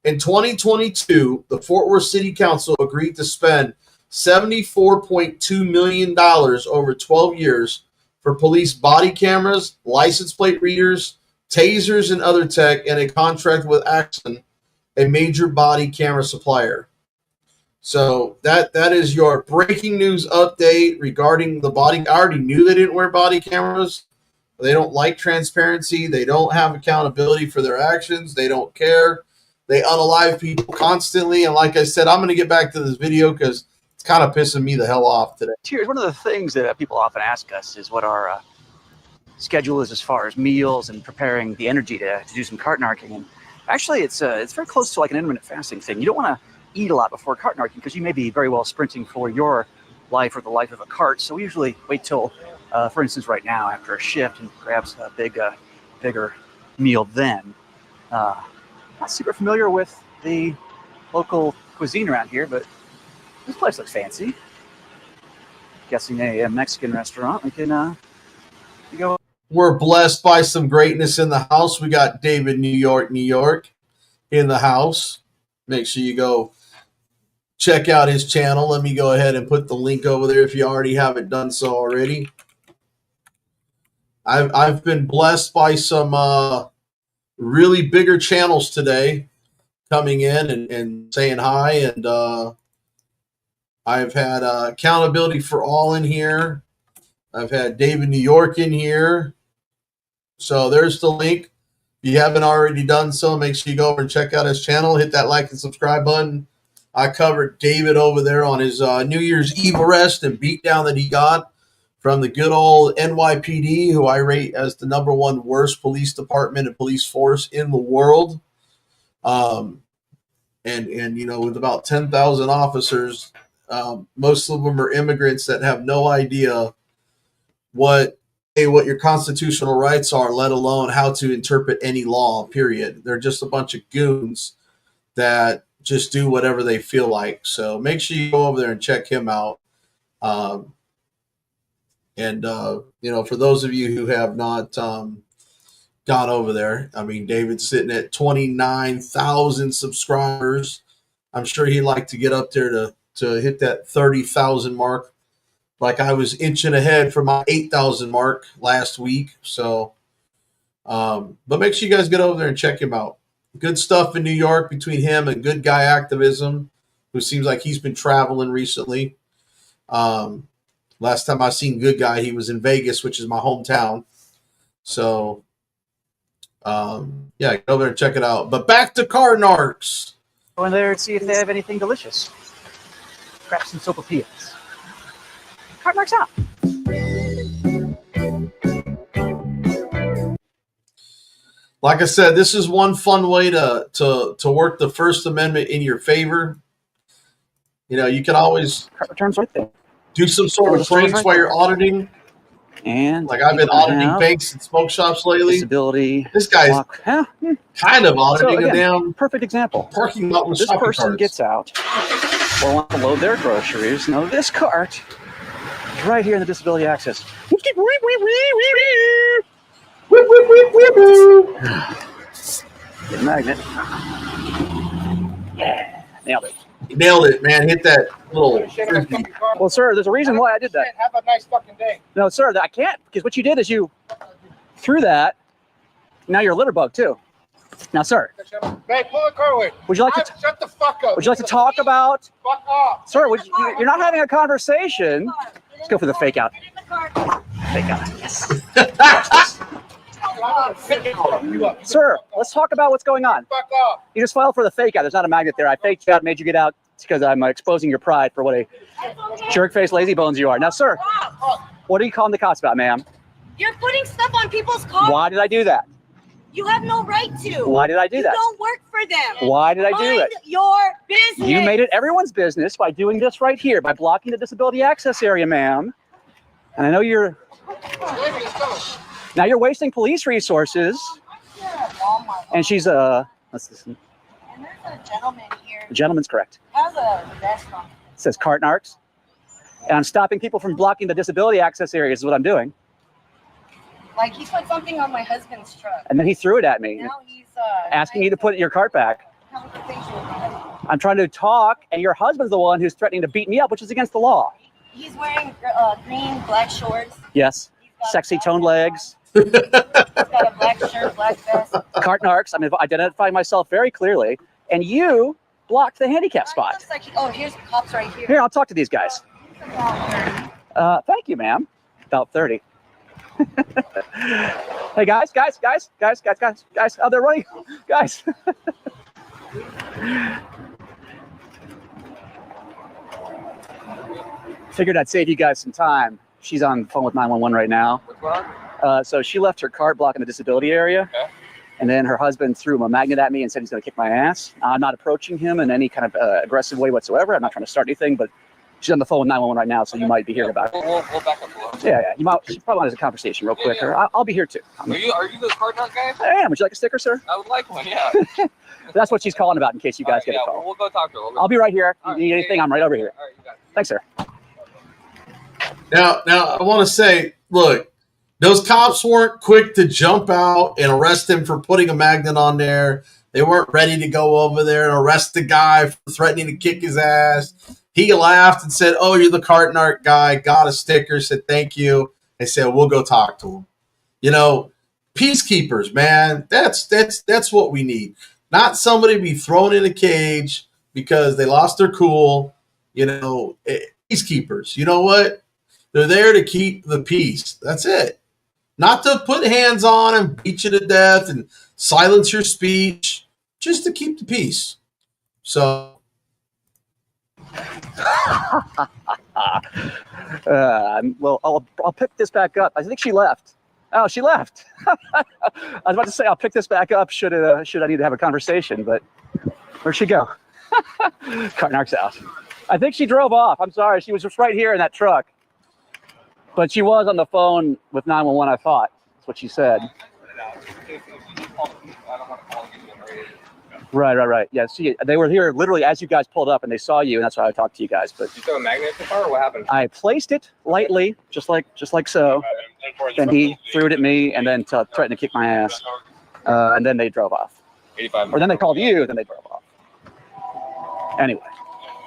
In 2022, the Fort Worth City Council agreed to spend $74.2 million over 12 years for police body cameras, license plate readers, tasers, and other tech, and a contract with Axon, a major body camera supplier. So that is your breaking news update regarding the body. I already knew they didn't wear body cameras. They don't like transparency. They don't have accountability for their actions. They don't care. They unalive people constantly. And like I said, I'm going to get back to this video because it's kind of pissing me the hell off today. Here's one of the things that people often ask us is what our schedule is as far as meals and preparing the energy to do some cart narking. And actually, it's very close to like an intermittent fasting thing. You don't want to eat a lot before cart narking because you may be very well sprinting for your life or the life of a cart. So we usually wait till, for instance, right now after a shift and grabs a bigger meal then. Not super familiar with the local cuisine around here, but this place looks fancy. Guessing a Mexican restaurant. We can go. We're blessed by some greatness in the house. We got David New York in the house. Make sure you go check out his channel. Let me go ahead and put the link over there if you already haven't done so already. I've been blessed by some really bigger channels today coming in and saying hi. And I've had Accountability for All in here. I've had David New York in here. So there's the link. If you haven't already done so, make sure you go over and check out his channel. Hit that like and subscribe button. I covered David over there on his New Year's Eve arrest and beatdown that he got from the good old NYPD, who I rate as the #1 worst police department and police force in the world. And you know, with about 10,000 officers, most of them are immigrants that have no idea what your constitutional rights are, let alone how to interpret any law, period. They're just a bunch of goons that just do whatever they feel like. So make sure you go over there and check him out. You know, for those of you who have not gone over there, I mean, David's sitting at 29,000 subscribers. I'm sure he'd like to get up there to hit that 30,000 mark. Like I was inching ahead from my 8,000 mark last week. So, but make sure you guys get over there and check him out. Good stuff in New York between him and Good Guy Activism, who seems like he's been traveling recently. Last time I seen Good Guy, he was in Vegas, which is my hometown. So, yeah, get over there and check it out. But back to car narcs. Go in there and see if they have anything delicious. Grab some sopapillas. Cart narcs out. Like I said, this is one fun way to work the First Amendment in your favor. You know, you can always cart returns right there. Do some sort of pranks while you're auditing. And like I've been auditing banks and smoke shops lately. Disability. This guy's kind of auditing a damn perfect example. Parking lot with this shopping person carts. Gets out or wants to load their groceries. Now this cart is right here in the disability access. Get a magnet. Yeah, nailed it. You nailed it, man. Hit that little frisbee. Well, sir, there's a reason why I did that. Have a nice fucking day. No, sir, I can't, because what you did is you threw that. Now you're a litter bug, too. Now, sir. Hey, pull the car away. Would you like to shut the fuck up? Would you like to talk about? Fuck off. Sir, you're not having a conversation. Let's go for the fake out. Fake out. Yes. Sir, let's talk about what's going on. Fuck off. You just filed for the fake out. There's not a magnet there. I faked you out, made you get out because I'm exposing your pride for what a jerk-faced lazy bones you are. Now, sir, what are you calling the cops about, ma'am? You're putting stuff on people's cars. Why did I do that? You have no right to. Why did I do that? You don't work for them. Why did I do it? Mind your business. You made it everyone's business by doing this right here, by blocking the disability access area, ma'am. And I know you're... Now you're wasting police resources. And she's let's listen. And there's a gentleman here. The gentleman's correct. Has a vest on. It says cart narcs. And I'm stopping people from blocking the disability access areas is what I'm doing. Like he put something on my husband's truck. And then he threw it at me. Now he's asking you to put your cart back. I'm trying to talk, and your husband's the one who's threatening to beat me up, which is against the law. He's wearing green, black shorts. Yes. Sexy toned legs. He's got a black shirt, black vest. Cart narcs. I'm identifying myself very clearly. And you blocked the handicap spot. Looks like oh, here's the cops right here. Here, I'll talk to these guys. Thank you, ma'am. About 30. Hey, guys. Oh, they're running. Guys. Figured I'd save you guys some time. She's on the phone with 911 right now. What's going on? So she left her cart blocking the disability area. Okay. And then her husband threw a magnet at me and said he's going to kick my ass. I'm not approaching him in any kind of aggressive way whatsoever. I'm not trying to start anything, but she's on the phone with 911 right now, so you might be hearing about it. We'll back up a little. Yeah. She probably wants a conversation real quick. Yeah. I'll be here too. Are you the card nut guy? I am. Would you like a sticker, sir? I would like one, yeah. That's what she's calling about in case you guys get a yeah, call. we'll go talk to her. I'll be right here. If you need anything, I'm right over here. All right, you got it. Thanks, sir. Now, I want to say, look, those cops weren't quick to jump out and arrest him for putting a magnet on there. They weren't ready to go over there and arrest the guy for threatening to kick his ass. He laughed and said, "Oh, you're the cart narc guy." Got a sticker, said thank you. They said, "We'll go talk to him." You know, peacekeepers, man. That's what we need. Not somebody be thrown in a cage because they lost their cool. You know, peacekeepers. You know what? They're there to keep the peace. That's it. Not to put hands on and beat you to death and silence your speech. Just to keep the peace. So. Well, I'll pick this back up. I think she left. Oh, she left. I was about to say I'll pick this back up should I need to have a conversation, but where'd she go? Cart narcs out. I think she drove off. I'm sorry. She was just right here in that truck. But she was on the phone with 911, I thought. That's what she said. Right. Yeah, see, they were here literally as you guys pulled up, and they saw you, and that's why I talked to you guys. But Did you throw a magnet at the car, or what happened? I placed it lightly, just like so. Then he threw it at me, and then threatened to kick my ass. And then they drove off. 85. Or then they called you, then they drove off. Anyway.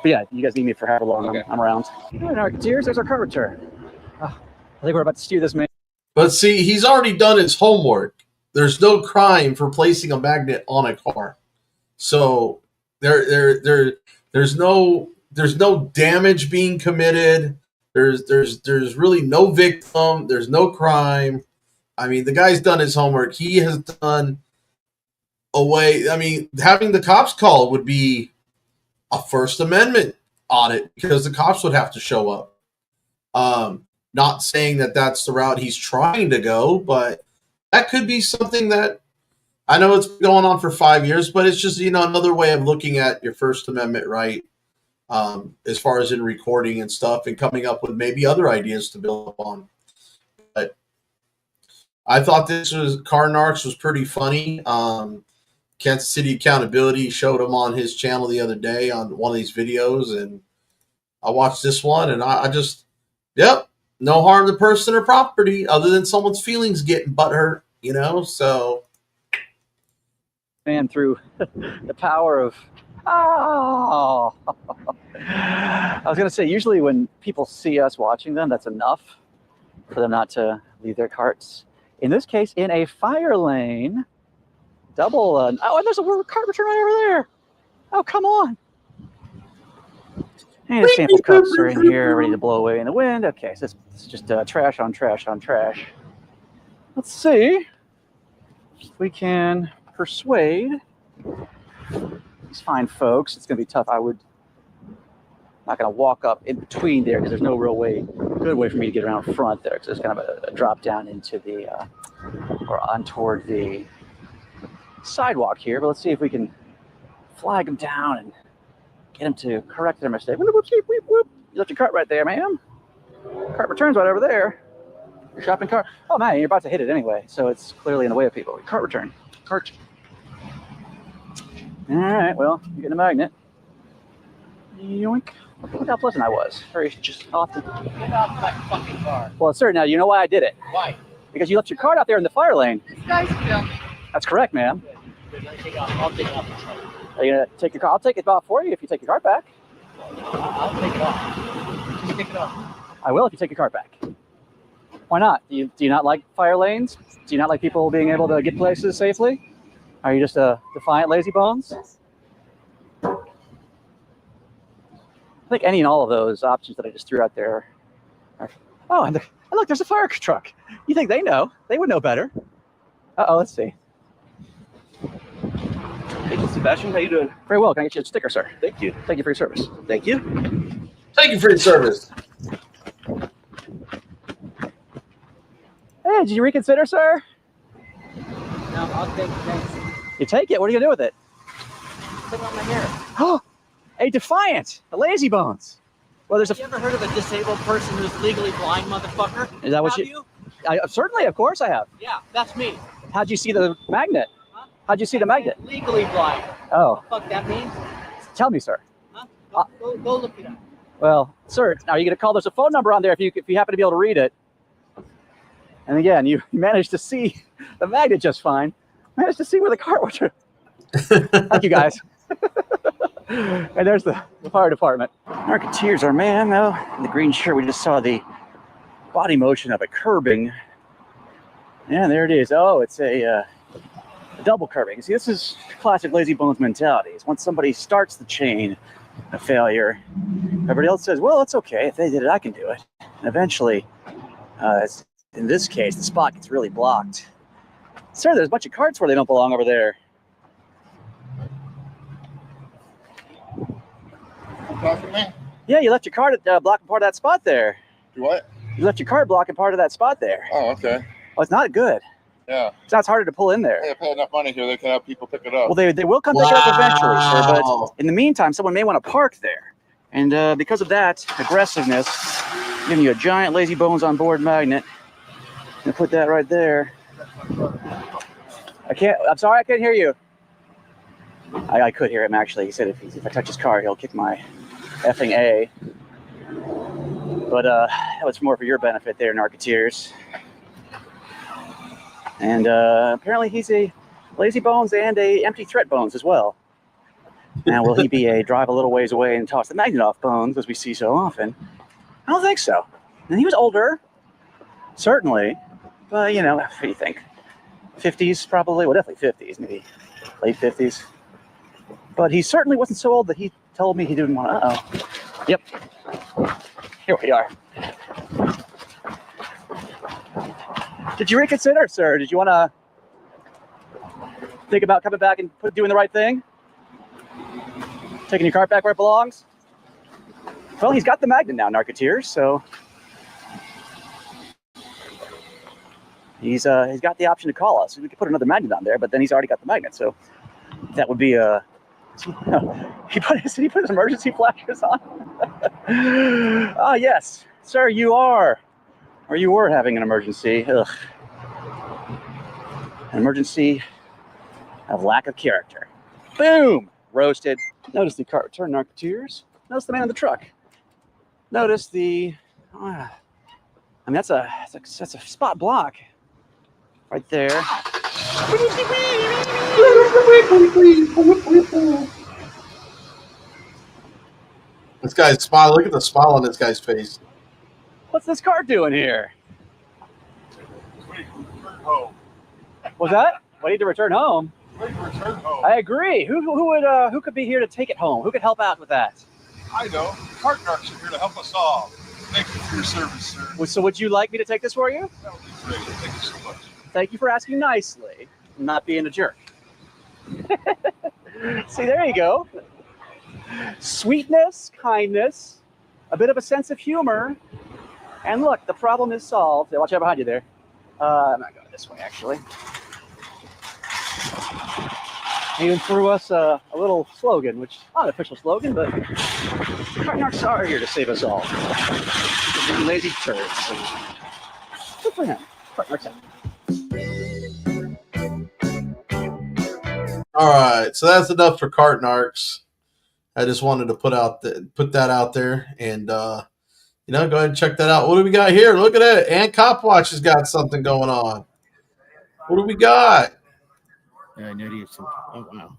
But yeah, you guys need me for however long I'm around. All right, Arketeers, there's our car return. I think we're about to steer this man. But see, he's already done his homework. There's no crime for placing a magnet on a car. So there's no damage being committed. There's really no victim. There's no crime. I mean, the guy's done his homework. He has done away. I mean, having the cops call would be a First Amendment audit because the cops would have to show up. Not saying that that's the route he's trying to go, but that could be something that I know it's been going on for 5 years, but it's just, another way of looking at your First Amendment right as far as in recording and stuff and coming up with maybe other ideas to build upon. But I thought Car Narcs was pretty funny. Kansas City Accountability showed him on his channel the other day on one of these videos, and I watched this one, and I just, no harm to person or property other than someone's feelings getting butthurt, so. Man, through the power of, I was going to say, usually when people see us watching them, that's enough for them not to leave their carts. In this case, in a fire lane, double, and there's a cart return right over there. Oh, come on. And the sample cups are in here, ready to blow away in the wind. Okay, so this is just trash on trash on trash. Let's see. we can persuade these fine folks. It's going to be tough. I'm not going to walk up in between there because there's no real good way for me to get around front there because there's kind of a drop down into the, or on toward the sidewalk here. But let's see if we can flag them down and get them to correct their mistake. Whoop, whoop, whoop, whoop. You left your cart right there, ma'am. Cart returns right over there. Your shopping cart. Oh man, you're about to hit it anyway, so it's clearly in the way of people. Cart return. Cart. All right, well, you're getting a magnet. Yoink. Look how pleasant I was. Very just often. Get off my fucking car. Well, sir, now you know why I did it. Why? Because you left your cart out there in the fire lane. This guy's filming. That's correct, ma'am. I'll take it off the truck. Are you gonna take your car? I'll take it off for you if you take your cart back. I'll take it off. Just take it off. I will if you take your cart back. Why not? Do you not like fire lanes? Do you not like people being able to get places safely? Are you just a defiant lazy bones? I think any and all of those options that I just threw out there are... Oh, and look, there's a fire truck. You think they know? They would know better. Uh-oh, let's see. Hey, Sebastian, how you doing? Very well. Can I get you a sticker, sir? Thank you. Thank you for your service. Thank you. Thank you for your service. Hey, did you reconsider, sir? No, I'll take it. Thanks. You take it? What are you going to do with it? Put it on my hair. Oh, a defiant, a lazy bones. Well, there's You ever heard of a disabled person who's legally blind, motherfucker? Is that what Have you? Certainly, of course I have. Yeah, that's me. How'd you see the magnet? Huh? How'd you see the magnet? Legally blind. Oh, What the fuck that means? tell me, sir. Huh? Go look it up. Well, sir, are you going to call? There's a phone number on there if you happen to be able to read it. And again, you managed to see the magnet just fine. Managed to see where the cart was. Thank you, guys. And there's the fire department. Marketeers, our man, though. In the green shirt, we just saw the body motion of a curbing. Yeah, there it is. Oh, it's a double curbing. See, this is classic lazy bones mentality. It's once somebody starts the chain of failure, everybody else says, well, it's okay. If they did it, I can do it. And eventually, in this case, the spot gets really blocked. Sir, there's a bunch of carts where they don't belong over there. Talking to me? Yeah, you left your cart blocking part of that spot there. Do what? You left your cart blocking part of that spot there. Oh, okay. Oh, it's not good. Yeah. It's harder to pull in there. They pay enough money here. They can have people pick it up. Well, they will come pick it up eventually, sir. But in the meantime, someone may want to park there. And because of that aggressiveness, I'm giving you a giant lazy bones on board magnet. I'm gonna put that right there. I'm sorry, I can't hear you. I could hear him actually. He said if I touch his car, he'll kick my effing A. But that was more for your benefit there, Narketeers. And apparently he's a lazy bones and a empty threat bones as well. Now, will he be a drive a little ways away and toss the magnet off bones, as we see so often? I don't think so. And he was older, certainly. But, you know, what do you think? 50s probably? Well, definitely 50s, maybe late 50s. But he certainly wasn't so old that he told me he didn't want to. Uh-oh. Yep. Here we are. Did you reconsider, sir? Did you want to think about coming back and doing the right thing? Taking your cart back where it belongs? Well, he's got the magnet now, Narketeers, so he's got the option to call us. We could put another magnet on there, but then he's already got the magnet, so that would be he put his emergency flashers on. Ah, yes, sir, you are, or you were having an emergency. Ugh. An emergency of lack of character. Boom, roasted. Notice the cart return, Narketeers. Notice the man in the truck. Notice the. I mean, that's a spot block right there. This guy's smile. Look at the smile on this guy's face. What's this car doing here? What's that? We need to return home. I agree. Who could be here to take it home? Who could help out with that? I know. Cart trucks are here to help us all. Thank you for your service, sir. So would you like me to take this for you? That would be great. Thank you so much. Thank you for asking nicely. not being a jerk. See, there you go. Sweetness, kindness, a bit of a sense of humor. And look, the problem is solved. Watch out behind you there. I'm not going this way, actually. He even threw us a little slogan, which is not an official slogan, but Cartnarks are here to save us all. You lazy turds. Good for him. Cartnarks out. All right, so that's enough for Cartnarks. I just wanted to put that out there, and go ahead and check that out. What do we got here? Look at that, and Cop Watch has got something going on. What do we got? Oh wow.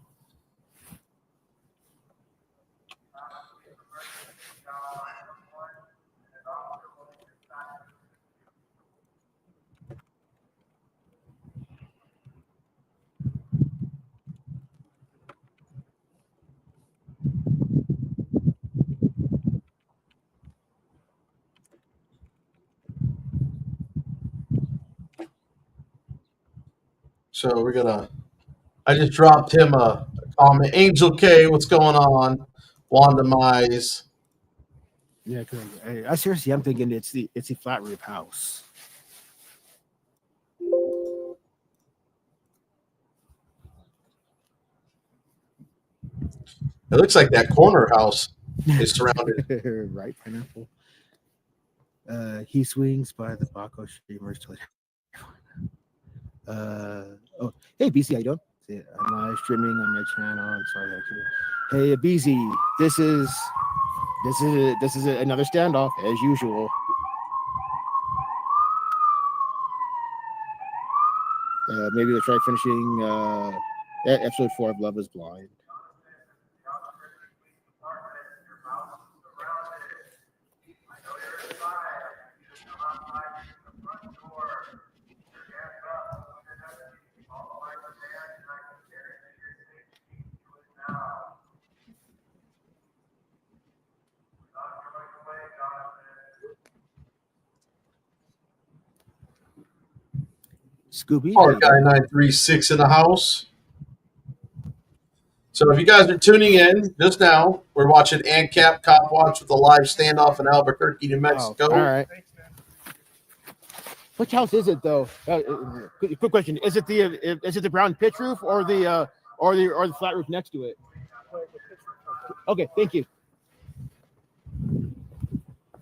So we're gonna. I just dropped him a comment. Angel K, what's going on? Wanda Mize. Yeah, I seriously, I'm thinking it's the flat roof house. It looks like that corner house is surrounded. Right, pineapple. He swings by the Baco streamers. Oh, hey BC, how you doing? I'm live streaming on my channel. I'm sorry. Hey BZ, this is another standoff as usual. Maybe they'll try finishing episode 4 of Love Is Blind. Scooby. Guy 936 in the house. So if you guys are tuning in just now, we're watching ANCAP Cop Watch with a live standoff in Albuquerque, New Mexico. Oh, all right. Which house is it though? Quick question: Is it the brown pitch roof or the flat roof next to it? Okay, thank you.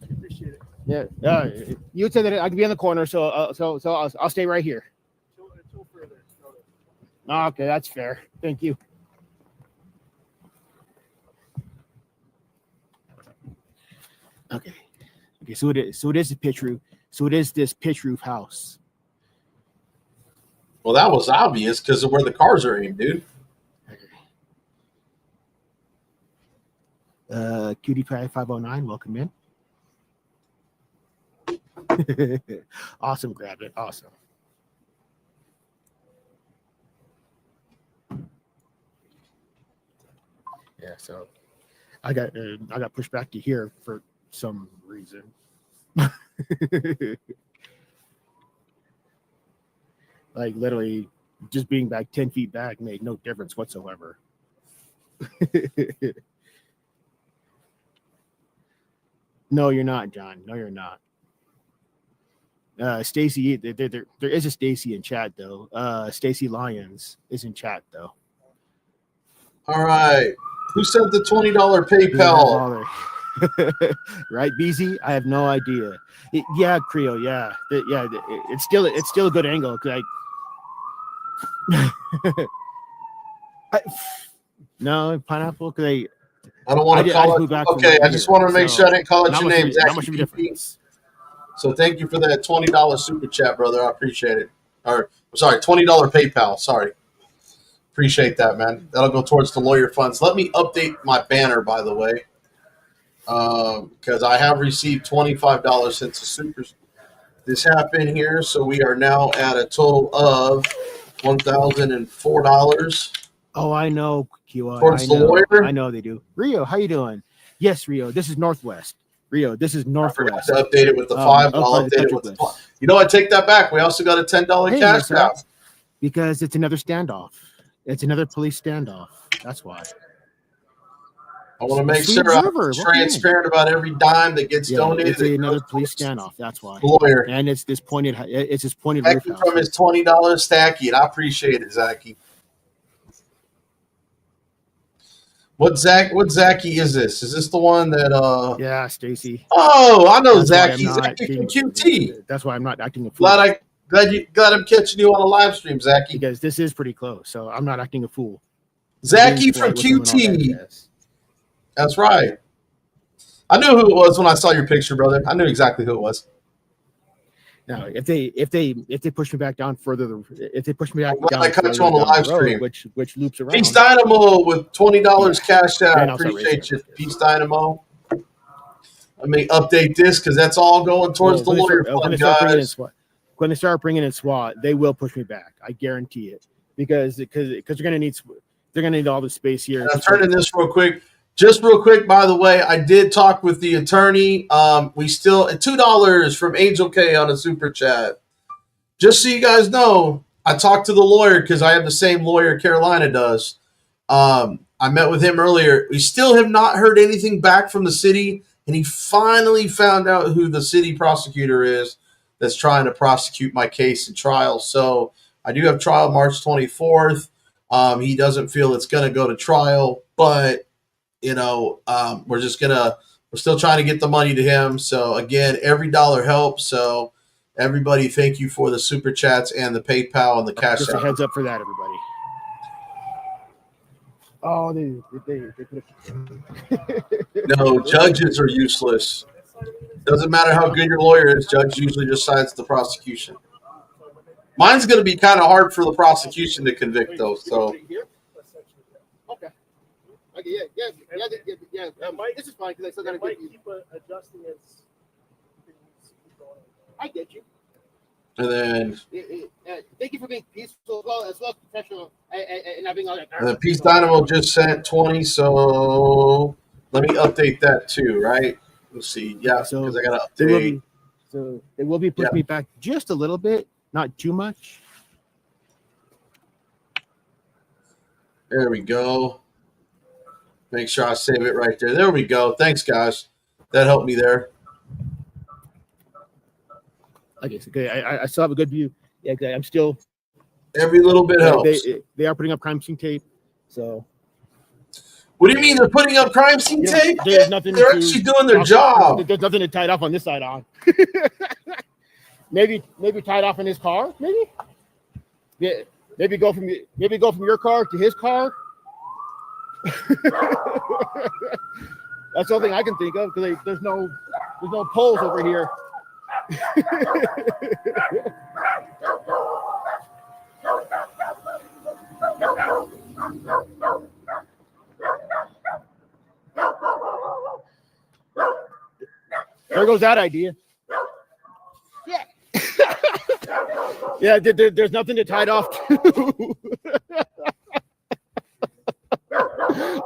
Appreciate it. Yeah, you said that I could be in the corner, so I'll stay right here. Until further notice. Okay, that's fair. Thank you. Okay. So it is a pitch roof. So it is this pitch roof house. Well, that was obvious because of where the cars are aimed, dude. Cutie Pie 509, welcome in. Awesome, grab it. Awesome. Yeah, so I got pushed back to here for some reason. Like literally just being back 10 feet back made no difference whatsoever. No, you're not, John. No, you're not. Stacy, there is a Stacy in chat though. Stacy Lyons is in chat though. All right. Who sent the $20 PayPal? Right, BZ? I have no idea. Yeah, Creo. Yeah, it's still a good angle because no pineapple because I don't want to call it. Okay, I just want to make sure I didn't call it your name. Not much of a difference. So thank you for that $20 super chat, brother. I appreciate it. Or sorry, $20 PayPal. Sorry. Appreciate that, man. That'll go towards the lawyer funds. Let me update my banner, by the way, because I have received $25 since the supers. This happened here, so we are now at a total of $1,004. Oh, I know, QI. Towards the lawyer? I know they do. Rio, how you doing? Yes, Rio. This is Northwest. Rio, this is Northwest. I forgot to update it with the 5. I'll update it with the 5. You know, I take that back. We also got a $10 cash app. Because it's another standoff. It's another police standoff. That's why. I want to make Free sure observer, I'm welcome in. transparent about every dime that gets donated. It's another police standoff. That's why. Lawyer. And it's this pointed. It's this pointed Thank roof you house. from his $20 stacky, and I appreciate it, Zachy. What Zachy is this? Is this the one that Yeah, Stacy. Oh, I know That's why I'm Zachy. not Zachy from being- QT. That's why I'm not acting a fool. Glad I'm catching you on a live stream, Zachy. Because this is pretty close, so I'm not acting a fool. Zachy from QT. That's right. I knew who it was when I saw your picture, brother. I knew exactly who it was. Now, if they push me back down further, if they push me back Glad down, I caught further you on the down live the road, stream. which loops around. Peace Dynamo with $20 cash out. Grand House Appreciate you, Peace Dynamo. Let me update this because that's all going towards the lawyer fund, guys. When they start bringing in SWAT, they will push me back. I guarantee it, because they're gonna need all the space here. And I'm turning this real quick. Just real quick, by the way, I did talk with the attorney. We still $2 from Angel K on a super chat. Just so you guys know, I talked to the lawyer because I have the same lawyer Carolina does. I met with him earlier. We still have not heard anything back from the city, and he finally found out who the city prosecutor is that's trying to prosecute my case in trial. So I do have trial March 24th. He doesn't feel it's going to go to trial, but we're still trying to get the money to him. So again, every dollar helps. So everybody, thank you for the super chats and the PayPal and the cash. Just a heads up for that, everybody. Oh, they No, judges are useless. Doesn't matter how good your lawyer is, judge usually just sides the prosecution. Mine's going to be kind of hard for the prosecution to convict, though. So. Okay. Yeah. This is fine because I still got to keep adjusting as things keep going. I get you. And then. Thank you for being peaceful as well as professional and having all that. And then Peace Dynamo just sent 20, so let me update that too, right? Let's see. Yeah, because I got to update. They will be pushing me back just a little bit, not too much. There we go. Make sure I save it right there. There we go. Thanks, guys. That helped me there. Okay, I still have a good view. Yeah, I'm still. Every little bit helps. They are putting up crime scene tape, so. What do you mean they're putting up crime scene tape? There's nothing. They're actually doing their job. There's nothing to tie it off on this side on. maybe tie it off in his car. Maybe. Yeah. Maybe go from your car to his car. That's the only thing I can think of because there's no poles over here. There goes that idea. Yeah. Yeah, there's nothing to tie it off to.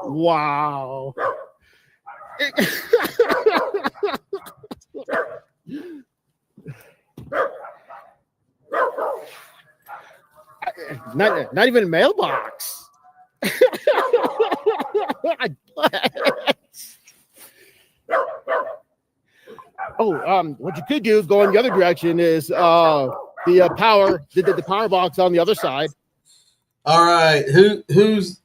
Wow. Not even a mailbox. What you could do is go in the other direction is the power box on the other side. All right. Who's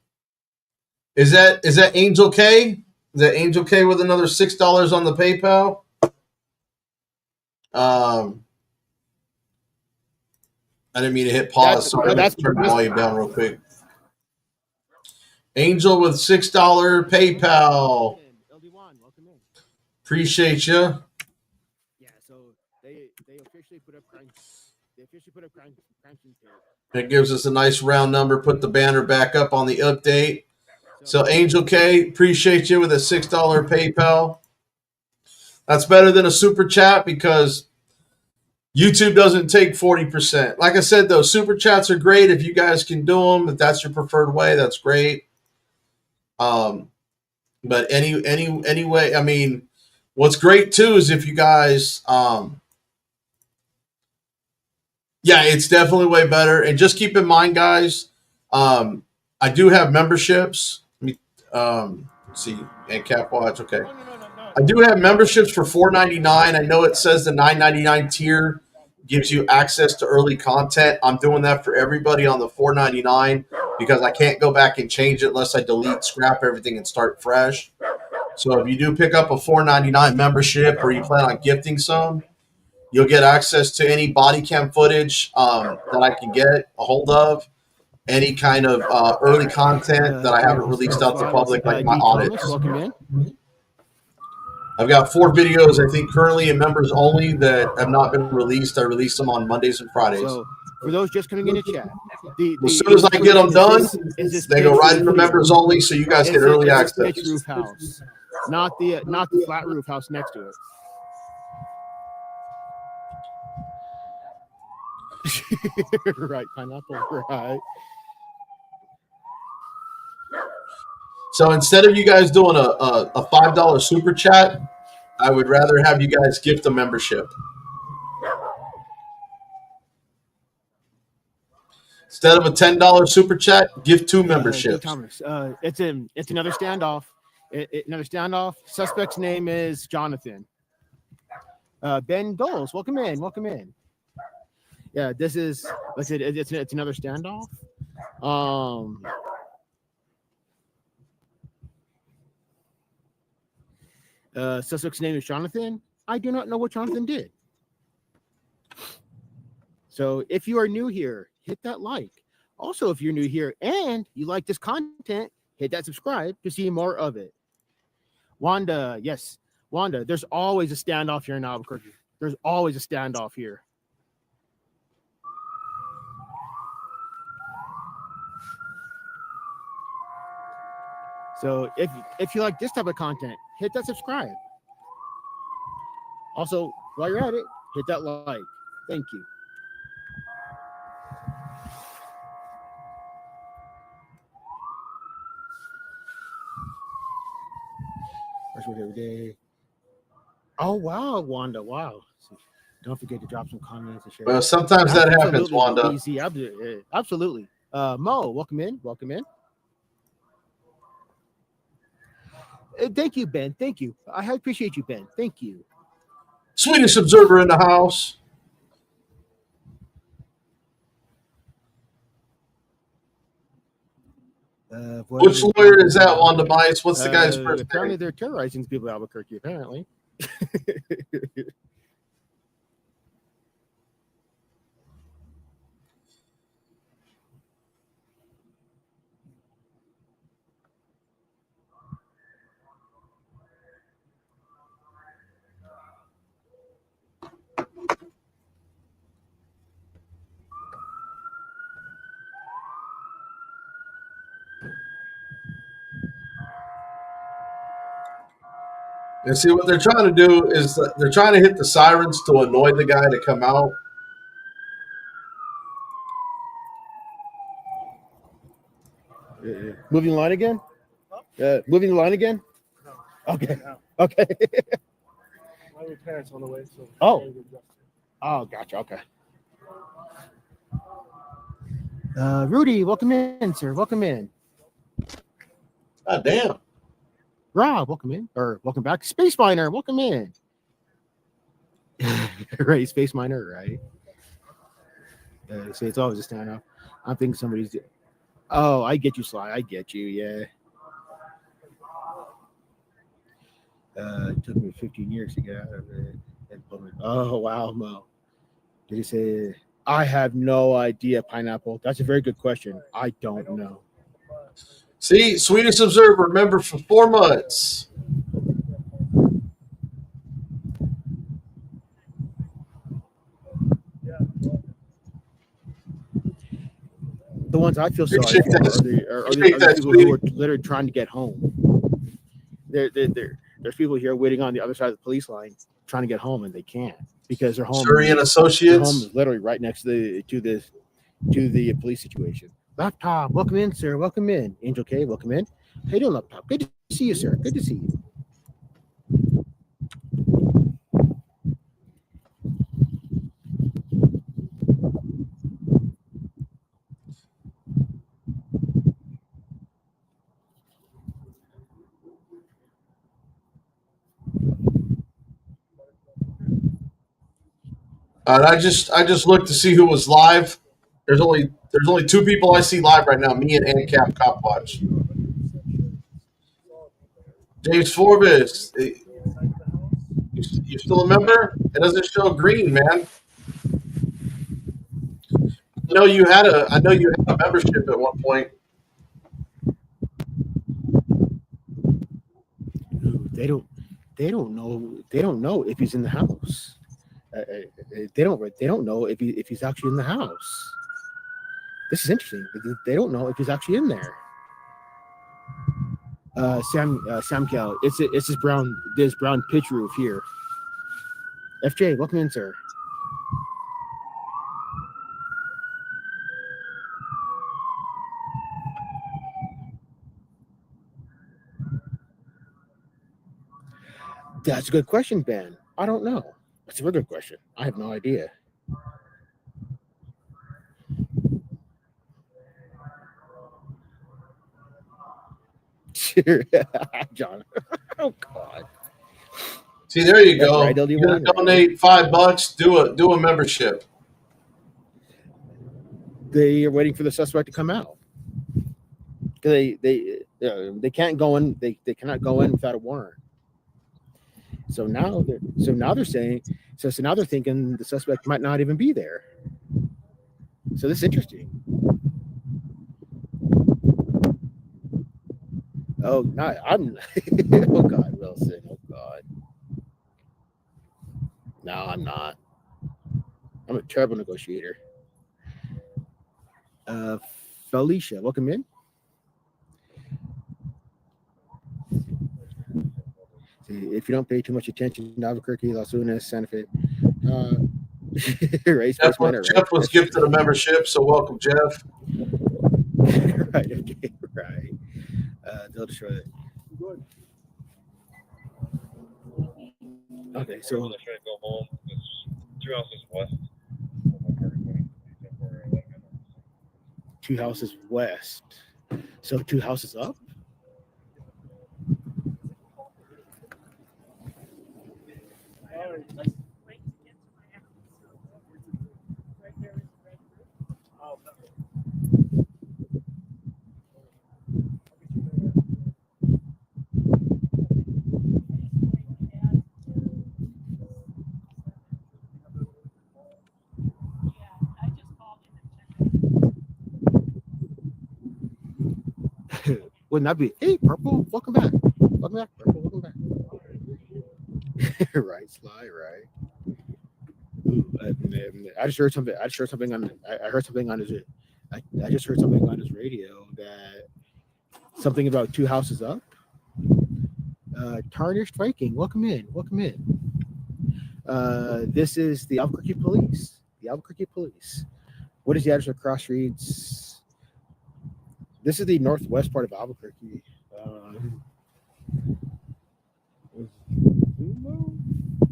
is that Angel K? Is that Angel K with another $6 on the PayPal? I didn't mean to hit pause, so I'm going to turn the volume down real quick. Angel with $6 PayPal. Appreciate you. Yeah, so they officially put up crime. It gives us a nice round number. Put the banner back up on the update. So Angel K, appreciate you with a $6 PayPal. That's better than a super chat because YouTube doesn't take 40%. Like I said, though, super chats are great if you guys can do them. If that's your preferred way, that's great. But anyway, I mean, what's great too is if you guys, Yeah, it's definitely way better. And just keep in mind, guys, I do have memberships. Let me let's see, and Cap Watch. Okay, I do have memberships for $4.99. I know it says the $9.99 tier gives you access to early content. I'm doing that for everybody on the $4.99 because I can't go back and change it unless I delete, scrap everything, and start fresh. So if you do pick up a $4.99 membership or you plan on gifting some, you'll get access to any body cam footage that I can get a hold of, any kind of early content that I haven't released out to public, like my audits. Welcome in. I've got 4 videos, I think, currently in members only that have not been released. I release them on Mondays and Fridays. So for those just coming in to chat, as soon as I get them done, they go right for members only, so you guys get early access. Pitch roof house, not the flat roof house next to it. Right, pineapple, right. So instead of you guys doing a $5 super chat, I would rather have you guys gift a membership. Instead of a $10 super chat, give 2 memberships. Thomas, it's another standoff. Another standoff. Suspect's name is Jonathan. Ben Doles, welcome in. Welcome in. Yeah, this is, like I said, it's another standoff. Suspect's name is Jonathan. I do not know what Jonathan did. So if you are new here, hit that like. Also, if you're new here and you like this content, hit that subscribe to see more of it. Wanda, yes. Wanda, there's always a standoff here in Albuquerque. There's always a standoff here. So if you like this type of content, hit that subscribe. Also, while you're at it, hit that like. Thank you. First word every day. Oh, wow, Wanda. Wow. Don't forget to drop some comments and share. Well, sometimes that happens, Wanda. Easy. Absolutely. Mo, welcome in. Welcome in. Thank you, Ben. Thank you. I appreciate you, Ben. Thank you. Swedish Observer in the house. Which lawyer is that, Wanda Mice? What's the guy's first Apparently name? they're terrorizing people in Albuquerque, apparently. And see, what they're trying to do is they're trying to hit the sirens to annoy the guy to come out. Moving the line again? Moving the line again? Okay. Okay. My parents on the way. So Oh, gotcha. Okay. Rudy, welcome in, sir. Welcome in. God damn. Rob, welcome in. Or welcome back. Space Miner, welcome in. Right, Space Miner, right? See, it's always a standoff. I'm thinking somebody's. Oh, I get you, Sly. I get you. Yeah. It took me 15 years to get out of it. Oh, wow, Mo. Did he say? I have no idea, Pineapple. That's a very good question. I don't know. See, Swedish Observer, member for 4 months. The ones I feel sorry for are the people who are literally trying to get home. There's people here waiting on the other side of the police line trying to get home, and they can't because their home. Surrey and Associates. Their home is literally right next to the police situation. Laptop, welcome in, sir. Welcome in. Angel K, welcome in. How you doing, Laptop? Good to see you, sir. Good to see you. I just looked to see who was live. There's only 2 people I see live right now. Me and ANCAP Cop Watch. James Forbes, you still a member? It doesn't show green, man. I know you had a membership at one point. They don't know if he's in the house. They don't know if he's actually in the house. This is interesting. They don't know if he's actually in there. Sam Cal, it's this brown pitch roof here. FJ, welcome in, sir. That's a good question, Ben. I don't know. That's a very good question. I have no idea. John. Oh God. See, there you That's go. right, You're gonna donate $5. Do a membership. They are waiting for the suspect to come out. They can't go in. They cannot go in without a warrant. So now they're saying so now they're thinking the suspect might not even be there. So this is interesting. Oh, not I'm. Oh God, Wilson. Oh God. No, I'm not. I'm a terrible negotiator. Felicia, welcome in. If you don't pay too much attention to Albuquerque, Las Unas, Santa Fe, right? Jeff was gifted a membership, so welcome, Jeff. Right. Okay. Right. They'll destroy it. Okay. So. I'm trying to go home. It's 2 houses west. 2 houses west. So 2 houses up. Wouldn't that be? Hey, Purple, welcome back. Welcome back, Purple. Welcome back. Right, Sly. Right. Ooh, I just heard something. I just heard something on his. I just heard something on his radio that something about 2 houses up. Tarnished Viking, welcome in. Welcome in. This is the Albuquerque Police. The Albuquerque Police. What is the address of Cross Streets? This is the northwest part of Albuquerque.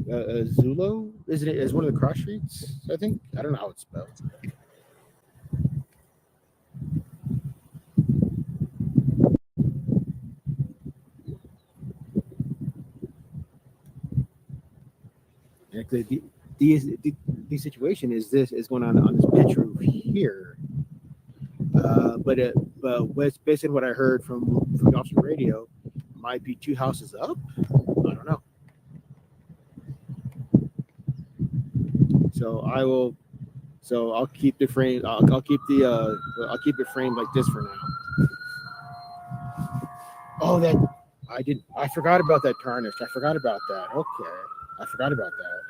Zulo, isn't it? Is one of the cross streets, I think. I don't know how it's spelled. The situation is going on this pitch roof here. But based on what I heard from the officer radio, might be 2 houses up. I don't know. So I'll keep the frame. I'll keep it framed like this for now. Oh, I forgot about that tarnished. I forgot about that. Okay, I forgot about that.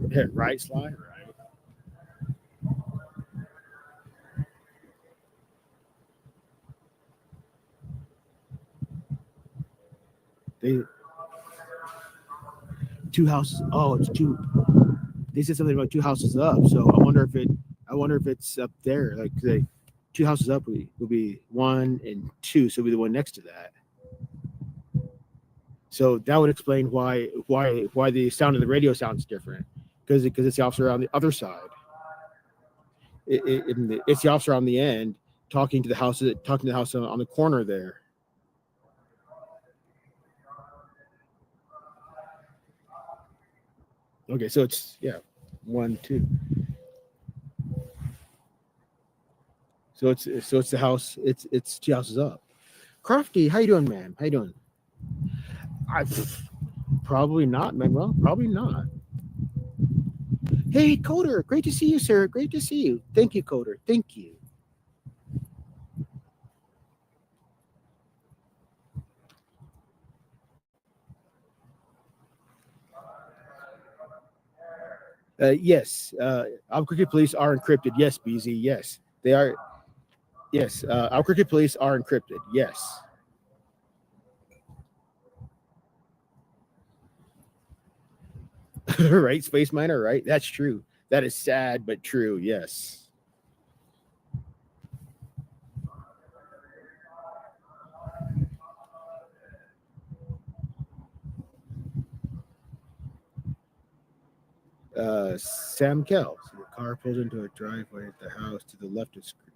Yeah, right, Sly? Right. 2 houses. Oh, it's 2. They said something about 2 houses up. So I wonder if it's up there. Like 2 houses up will be 1 and 2. So it'll be the one next to that. So that would explain why the sound of the radio sounds different, because it's the officer on the other side. It's the officer on the end talking to the house on the corner there. Okay, so it's 1, 2. So it's the house. It's 2 houses up. Crafty, how you doing, man? How you doing? Probably not, Manuel. Probably not. Hey, Coder, great to see you, sir. Great to see you. Thank you, Coder. Thank you. Yes, Albuquerque police are encrypted. Yes, BZ. Yes, they are. Yes, Albuquerque police are encrypted. Yes. Right, Space Miner, right? That's true. That is sad, but true. Yes. Sam Kell. So the car pulls into a driveway at the house to the left of the screen.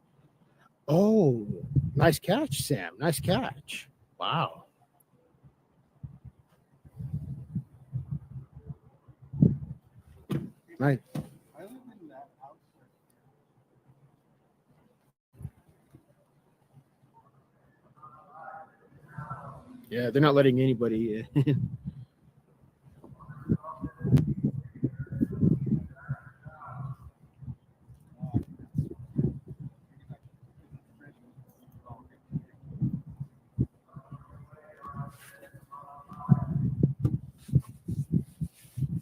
Oh, nice catch, Sam. Nice catch. Wow. Nice. Yeah, they're not letting anybody in.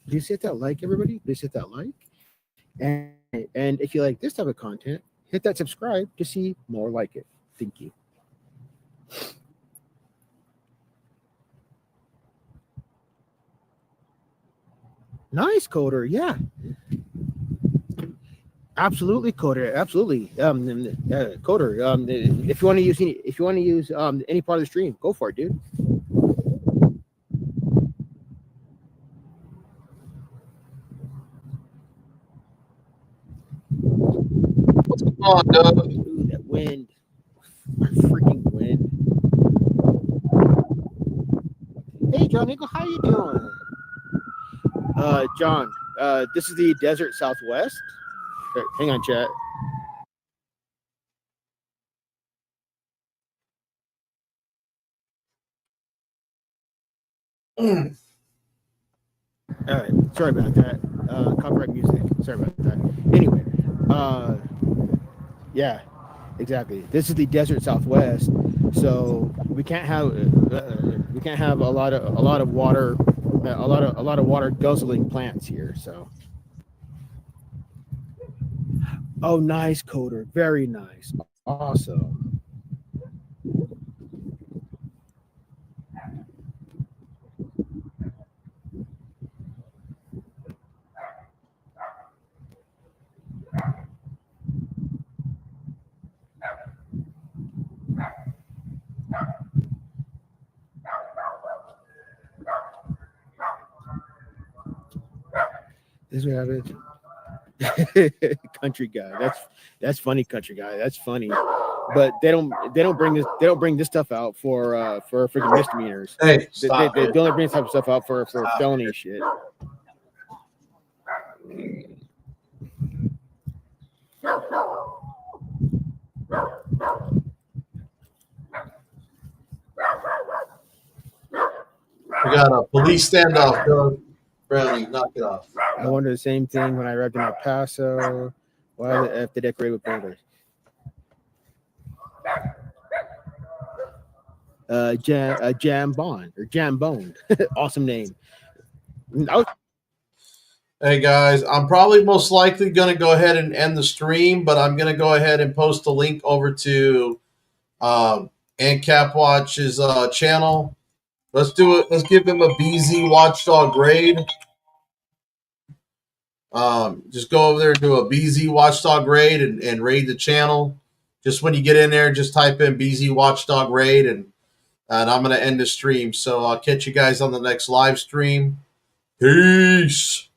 Please hit that like, everybody. Please hit that like. And if you like this type of content, hit that subscribe to see more like it. Thank you. Nice, Coder. Yeah. Absolutely, Coder. Absolutely. Coder. If you want to use any part of the stream, go for it, dude. What's going on, Doug? Ooh, that wind. Freaking wind. Hey, John Eagle, how you doing? John, this is the desert Southwest. Okay, hang on, chat. All right, sorry about that. Copyright music. Sorry about that. Anyway, yeah, exactly. This is the desert Southwest, so we can't have a lot of water, a lot of water guzzling plants here. So, oh, nice, Coder. Very nice. Awesome. This is what happens. Country guy. That's funny, country guy. That's funny. But they don't bring this stuff out for freaking misdemeanors. Hey, they only bring this type of stuff out for felony shit. We got a police standoff, Doug. Brownie, knock it off. I wonder the same thing when I arrived in El Paso. Why the F they decorate with boulders? Jam Bond or Jam Bone. Awesome name. Hey guys, I'm probably most likely going to go ahead and end the stream, but I'm going to go ahead and post a link over to ANCAP Watch's channel. Let's do it. Let's give him a BZ Watchdog grade. Just go over there and do a BZ Watchdog raid and raid the channel. Just when you get in there, just type in BZ Watchdog raid, and I'm going to end the stream. So I'll catch you guys on the next live stream. Peace.